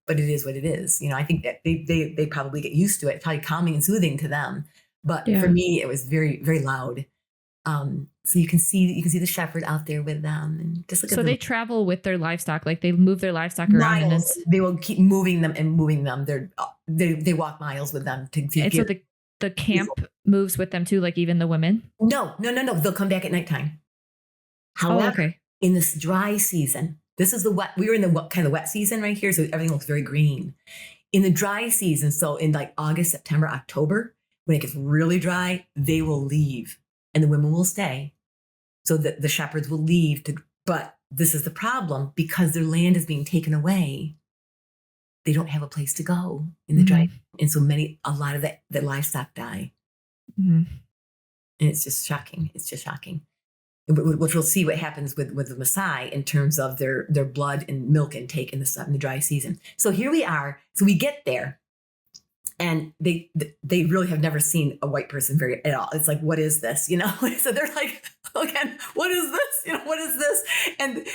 A: but it is what it is. I think that they probably get used to it. It's probably calming and soothing to them. But for me, it was very, very loud. So you can see the shepherd out there with them, and just look.
B: So they travel with their livestock, like they move their livestock around, and
A: they will keep moving them and moving them. They walk miles with them to get.
B: So the camp moves with them too, like even the women.
A: No. They'll come back at nighttime. However, in this dry season, this is the wet. We were in the kind of wet season right here, so everything looks very green. In the dry season, so in like August, September, October, when it gets really dry, they will leave. And the women will stay so that the shepherds will leave. But this is the problem because their land is being taken away. They don't have a place to go in the dry. And so a lot of the livestock die. Mm-hmm. And it's just shocking. It's just shocking. Which we'll see what happens with the Maasai in terms of their blood and milk intake in the dry season. So here we are. So we get there. And they really have never seen a white person at all. It's like, what is this? So they're like, again, what is this? What is this? And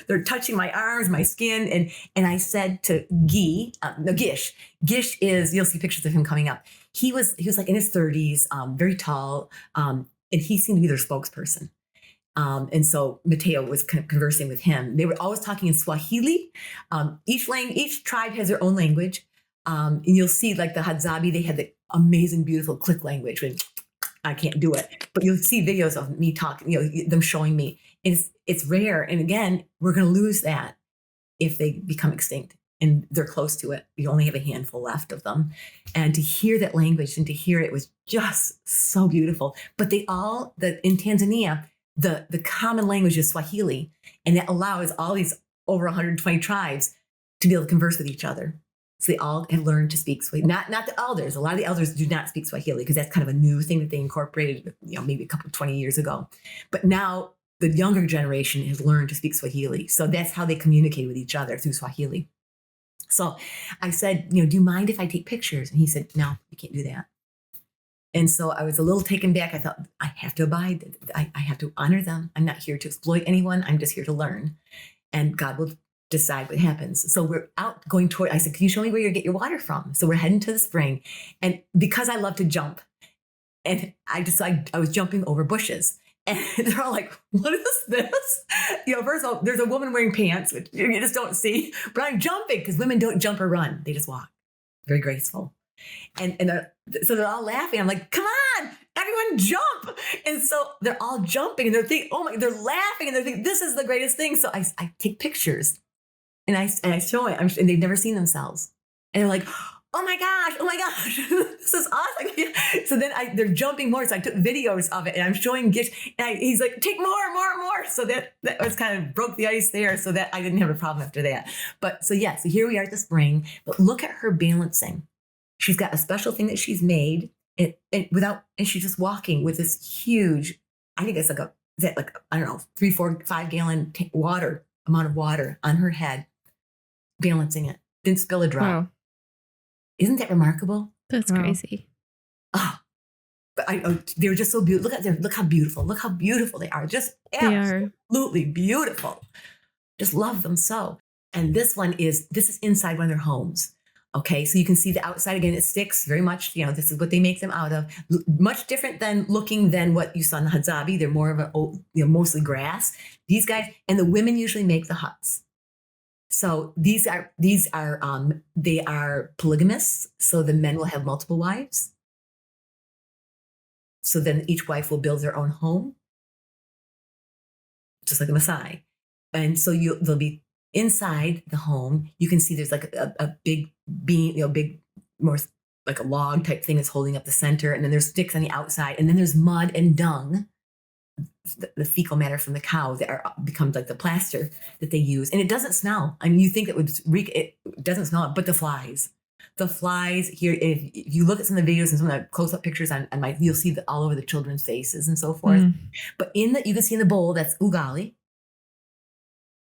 A: they're touching my arms, my skin. And I said to Gish is, you'll see pictures of him coming up. He was like in his 30s, very tall. And he seemed to be their spokesperson. And so Mateo was conversing with him. They were always talking in Swahili. Each tribe has their own language. And you'll see like the Hadzabe, they had the amazing, beautiful click language. When I can't do it, but you'll see videos of me talking, them showing me. It's rare. And again, we're going to lose that if they become extinct. And they're close to it. You only have a handful left of them. And to hear that language and to hear it was just so beautiful. But in Tanzania, the common language is Swahili. And that allows all these over 120 tribes to be able to converse with each other. So they all have learned to speak Swahili. Not the elders. A lot of the elders do not speak Swahili because that's kind of a new thing that they incorporated, maybe 20 years ago. But now the younger generation has learned to speak Swahili. So that's how they communicate with each other, through Swahili. So I said, do you mind if I take pictures? And he said, no, you can't do that. And so I was a little taken back. I thought, I have to abide. I have to honor them. I'm not here to exploit anyone. I'm just here to learn. And God will decide what happens. So we're out going toward, I said, can you show me where you get your water from? So we're heading to the spring. And because I love to jump, and I was jumping over bushes. And they're all like, what is this? First of all, there's a woman wearing pants, which you just don't see. But I'm jumping because women don't jump or run. They just walk. Very graceful. So they're all laughing. I'm like, come on, everyone jump. And so they're all jumping and they're thinking, they're laughing and they're thinking, this is the greatest thing. So I take pictures and I show it. And they've never seen themselves. And they're like, oh my gosh, this is awesome. So then they're jumping more. So I took videos of it and I'm showing Gish. And he's like, take more. So that was kind of broke the ice there, so that I didn't have a problem after that. But so here we are at the spring. But look at her balancing. She's got a special thing that she's made and she's just walking with this huge, I think it's like I don't know, 3, 4, 5 gallon amount of water on her head, balancing it. Didn't spill a drop.
B: Wow.
A: Isn't that remarkable?
C: That's crazy.
A: Oh, but they were just so beautiful. Look how beautiful. Look how beautiful they are. Just absolutely beautiful. Just love them so. And this is inside one of their homes. Okay, so you can see the outside again. It sticks very much. This is what they make them out of. Much different than what you saw in the Hadzabe. They're more of mostly grass. These guys, and the women usually make the huts. So they are polygamous. So the men will have multiple wives. So then each wife will build their own home, just like the Maasai. And so they'll be inside the home. You can see there's like a big beam, big, more like a log type thing that's holding up the center. And then there's sticks on the outside. And then there's mud and dung, the fecal matter from the cow that becomes like the plaster that they use. And it doesn't smell. I mean, you think it would reek, it doesn't smell it, but the flies here, if you look at some of the videos and some of the close-up pictures you'll see all over the children's faces and so forth. But you can see in the bowl, that's ugali.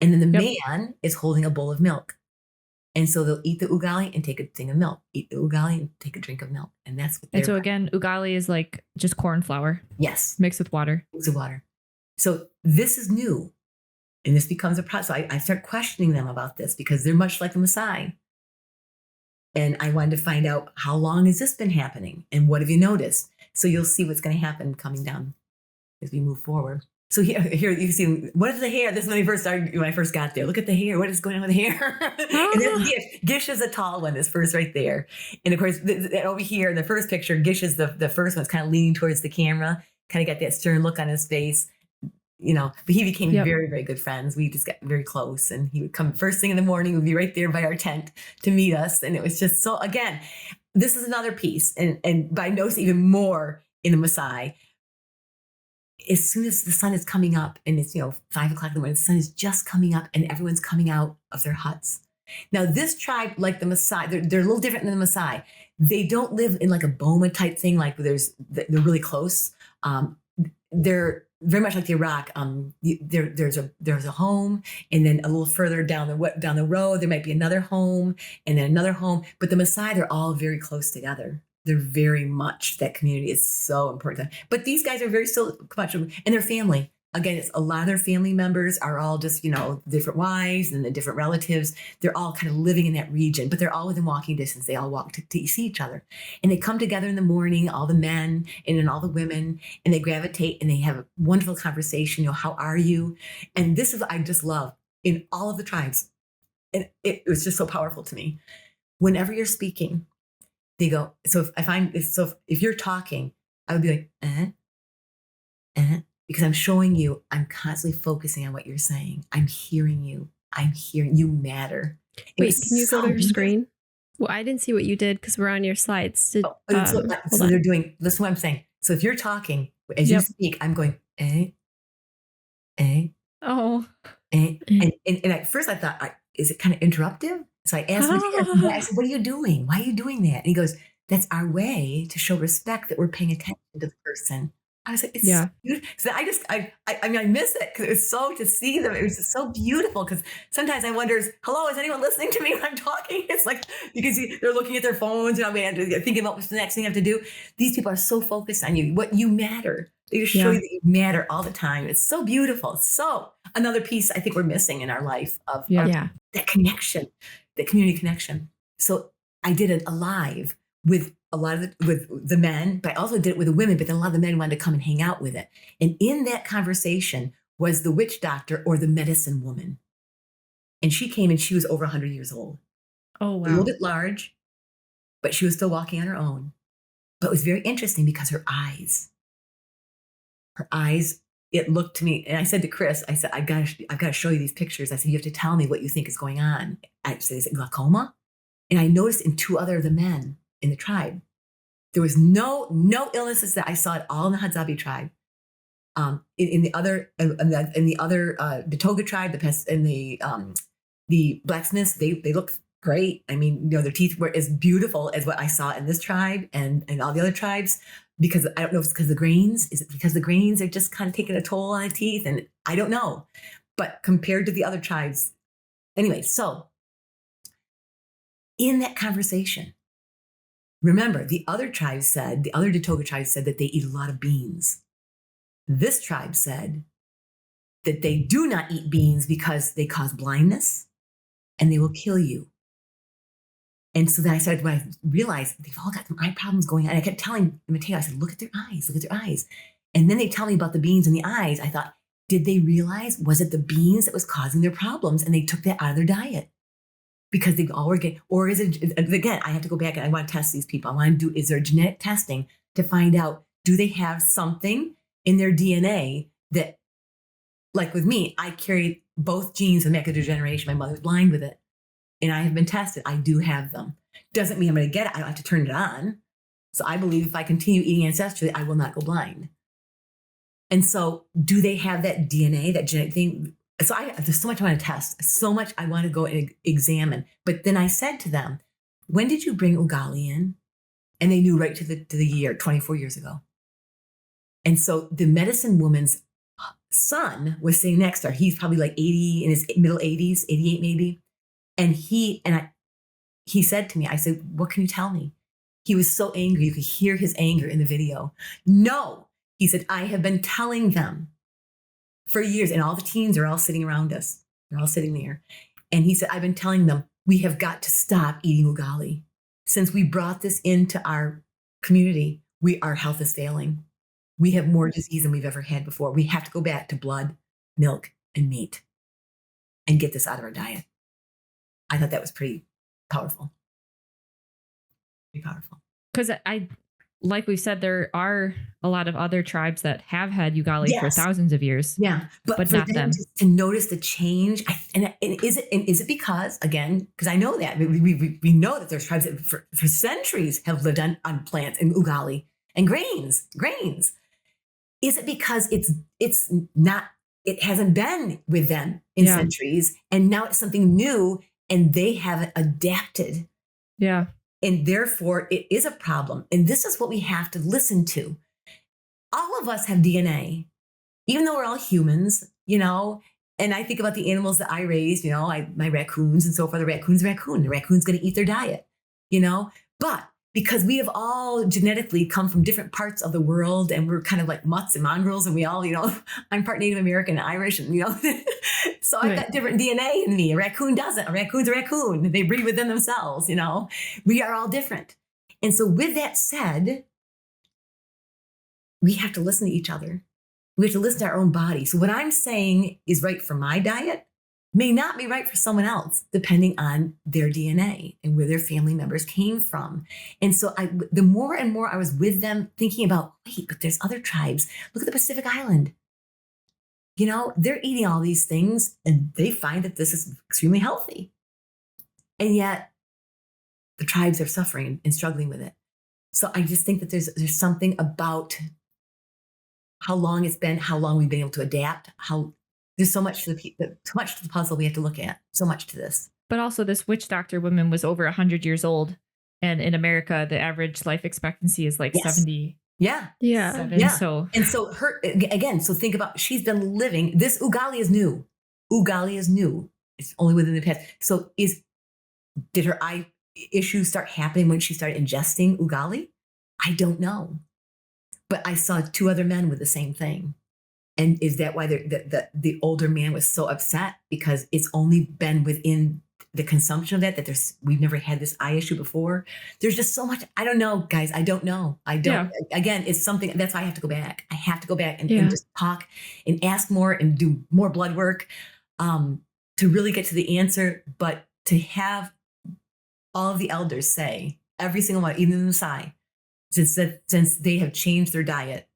A: And then the man is holding a bowl of milk. And so they'll eat the ugali and take a thing of milk, eat the ugali and take a drink of milk. And that's what
B: And so again, ugali is like just corn flour.
A: Yes.
B: Mixed with water.
A: So this is new. And this becomes a process. So I start questioning them about this because they're much like the Maasai. And I wanted to find out, how long has this been happening? And what have you noticed? So you'll see what's going to happen coming down as we move forward. So here you see, what is the hair? This is when I first got there. Look at the hair. What is going on with the hair? And that's Gish. Gish is a tall one, this first right there. And of course, over here in the first picture, Gish is the first one. It's kind of leaning towards the camera, kind of got that stern look on his face. But he became very, very good friends. We just got very close, and he would come first thing in the morning, would be right there by our tent to meet us. And it was just so, again, this is another piece. And but I noticed even more in the Maasai. As soon as the sun is coming up and it's, 5 o'clock in the morning, the sun is just coming up and everyone's coming out of their huts. Now, this tribe, like the Maasai, they're a little different than the Maasai. They don't live in like a boma type thing, like they're really close. They're very much like the Iraq. There's a home, and then a little further down the road, there might be another home, and then another home. But the Maasai, they're all very close together. They're very much, that community is so important. But these guys are very still much, and their family. again, it's a lot of their family members are all just, different wives and the different relatives. They're all kind of living in that region, but they're all within walking distance. They all walk to see each other. And they come together in the morning, all the men and then all the women, and they gravitate and they have a wonderful conversation. How are you? And this is what I just love in all of the tribes. And it was just so powerful to me. Whenever you're speaking, they go, so if you're talking, I would be like, because I'm showing you, I'm constantly focusing on what you're saying. I'm hearing you. You matter.
C: Wait, can you go to your screen? Well, I didn't see what you did because we're on your slides.
A: So they're doing, listen to what I'm saying. So if you're talking, as you speak, I'm going,
B: Oh.
A: And at first I thought, is it kind of interruptive? So I asked him, I said, what are you doing? Why are you doing that? And he goes, that's our way to show respect that we're paying attention to the person. I was like, it's so beautiful. So I miss it because it was so to see them. It was just so beautiful because sometimes I wonder, hello, is anyone listening to me when I'm talking? It's like, you can see they're looking at their phones and thinking about what's the next thing I have to do. These people are so focused on you, what you matter. They just show you that you matter all the time. It's so beautiful. So another piece I think we're missing in our life of that connection, that community connection. So I did a live with a lot of with the men, but I also did it with the women, but then a lot of the men wanted to come and hang out with it. And in that conversation was the witch doctor or the medicine woman. And she came and she was over 100 years old.
B: Oh, wow.
A: A little bit large, but she was still walking on her own. But it was very interesting because her eyes, it looked to me, and I said to Chris, I said, I've got to show you these pictures. I said, you have to tell me what you think is going on. I said, is it glaucoma? And I noticed in two other of the men in the tribe, there was no illnesses that I saw at all in the Hadzabe tribe. In the other Datoga tribe, the blacksmiths, they looked great. I mean, their teeth were as beautiful as what I saw in this tribe and all the other tribes. Because I don't know if it's because of the grains. Is it because the grains are just kind of taking a toll on the teeth? And I don't know. But compared to the other tribes, anyway. So in that conversation, remember, the other Datoga tribe said that they eat a lot of beans. This tribe said that they do not eat beans because they cause blindness and they will kill you. And so then when I realized they've all got some eye problems going on, I kept telling Mateo, I said, look at their eyes. And then they tell me about the beans in the eyes. I thought, did they realize, was it the beans that was causing their problems? And they took that out of their diet. Because they all were getting, or is it, again, I have to go back and I want to test these people. I want to do, is there genetic testing to find out, do they have something in their DNA that, like with me, I carry both genes of macular degeneration. My mother was blind with it. And I have been tested. I do have them. Doesn't mean I'm going to get it. I don't have to turn it on. So I believe if I continue eating ancestrally, I will not go blind. And so do they have that DNA, that genetic thing? So there's so much I want to test, so much I want to go and examine. But then I said to them, when did you bring ugali in? And they knew right to the year, 24 years ago. And so the medicine woman's son was sitting next to her. He's probably like 80, in his middle 80s, 88 maybe. And he said to me, I said, what can you tell me? He was so angry. You could hear his anger in the video. No, he said, I have been telling them for years, and all the teens are all sitting around us. They're all sitting there. And he said, I've been telling them, we have got to stop eating ugali. Since we brought this into our community, our health is failing. We have more disease than we've ever had before. We have to go back to blood, milk, and meat and get this out of our diet. I thought that was pretty powerful. Pretty powerful.
B: Because like we said, there are a lot of other tribes that have had ugali for thousands of years.
A: Yeah, but
B: not them.
A: To notice the change, and is it because, again, because I know that we know that there's tribes that for centuries have lived on plants and ugali and grains. Is it because it's not, it hasn't been with them in centuries, and now it's something new and they haven't adapted?
B: Yeah.
A: And therefore, it is a problem. And this is what we have to listen to. All of us have DNA, even though we're all humans, And I think about the animals that I raised, my raccoons and so forth. The raccoon's a raccoon. The raccoon's going to eat their diet, But because we have all genetically come from different parts of the world, and we're kind of like mutts and mongrels, and we all, I'm part Native American and Irish, and so I've got different DNA in me. A raccoon doesn't. A raccoon's a raccoon. They breed within themselves. We are all different. And so with that said, we have to listen to each other. We have to listen to our own body. So what I'm saying is right for my diet may not be right for someone else, depending on their DNA and where their family members came from. And so the more and more I was with them thinking about, wait, but there's other tribes. Look at the Pacific Island. They're eating all these things and they find that this is extremely healthy. And yet the tribes are suffering and struggling with it. So I just think that there's something about how long it's been, how long we've been able to adapt, there's so much to the puzzle we have to look at, so much to this.
B: But also this witch doctor woman was over 100 years old. And in America, the average life expectancy is like 70.
A: Yeah.
C: Yeah.
A: Yeah.
B: So
A: her, again, so think about, she's been living, this ugali is new. Ugali is new. It's only within the past. So did her eye issues start happening when she started ingesting ugali? I don't know. But I saw 2 other men with the same thing. And is that why the older man was so upset? Because it's only been within the consumption of that we've never had this eye issue before. There's just so much. I don't know, guys. I don't know. I don't. Yeah. Again, it's something that's why I have to go back. I have to go back and just talk and ask more and do more blood work to really get to the answer. But to have all of the elders say, every single one, even the Maasai, since they have changed their diet,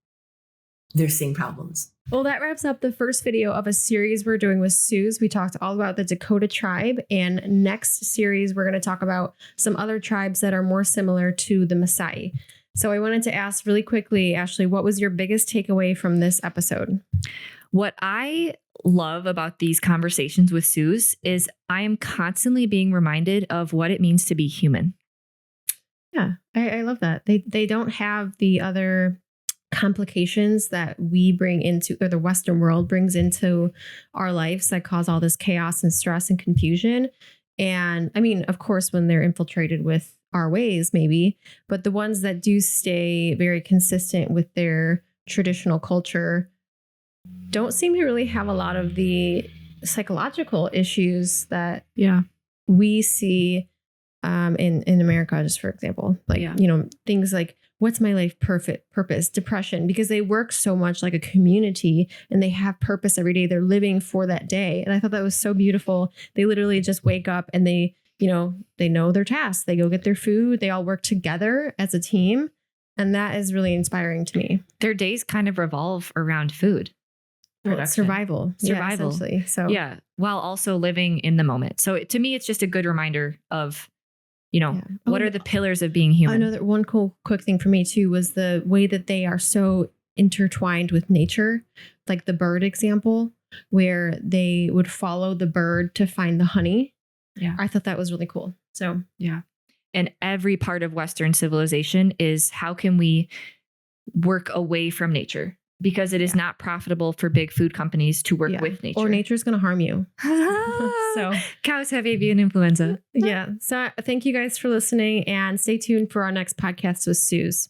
A: they're seeing problems.
C: Well, that wraps up the first video of a series we're doing with Suz. We talked all about the Datoga Tribe, and next series we're going to talk about some other tribes that are more similar to the Maasai. So I wanted to ask really quickly, Ashley, what was your biggest takeaway from this episode?
B: What I love about these conversations with Suz is I am constantly being reminded of what it means to be human.
C: Yeah, I love that. They don't have the other complications that we bring into, or the Western world brings into our lives that cause all this chaos and stress and confusion. And I mean, of course, when they're infiltrated with our ways, maybe, but the ones that do stay very consistent with their traditional culture don't seem to really have a lot of the psychological issues that we see in America, just for example, like, things like, what's my life purpose, depression, because they work so much like a community and they have purpose every day. They're living for that day. And I thought that was so beautiful. They literally just wake up and they know their tasks. They go get their food. They all work together as a team. And that is really inspiring to me.
B: Their days kind of revolve around food.
C: Survival.
B: Yeah,
C: essentially. So
B: while also living in the moment. So to me, it's just a good reminder of, what are the pillars of being human?
C: I know that one quick thing for me too was the way that they are so intertwined with nature, like the bird example, where they would follow the bird to find the honey. Yeah. I thought that was really cool. So,
B: yeah. And every part of Western civilization is, how can we work away from nature? Because it is not profitable for big food companies to work with nature.
C: Or nature's going to harm you.
B: So cows have avian influenza.
C: Yeah. So thank you guys for listening, and stay tuned for our next podcast with Suz.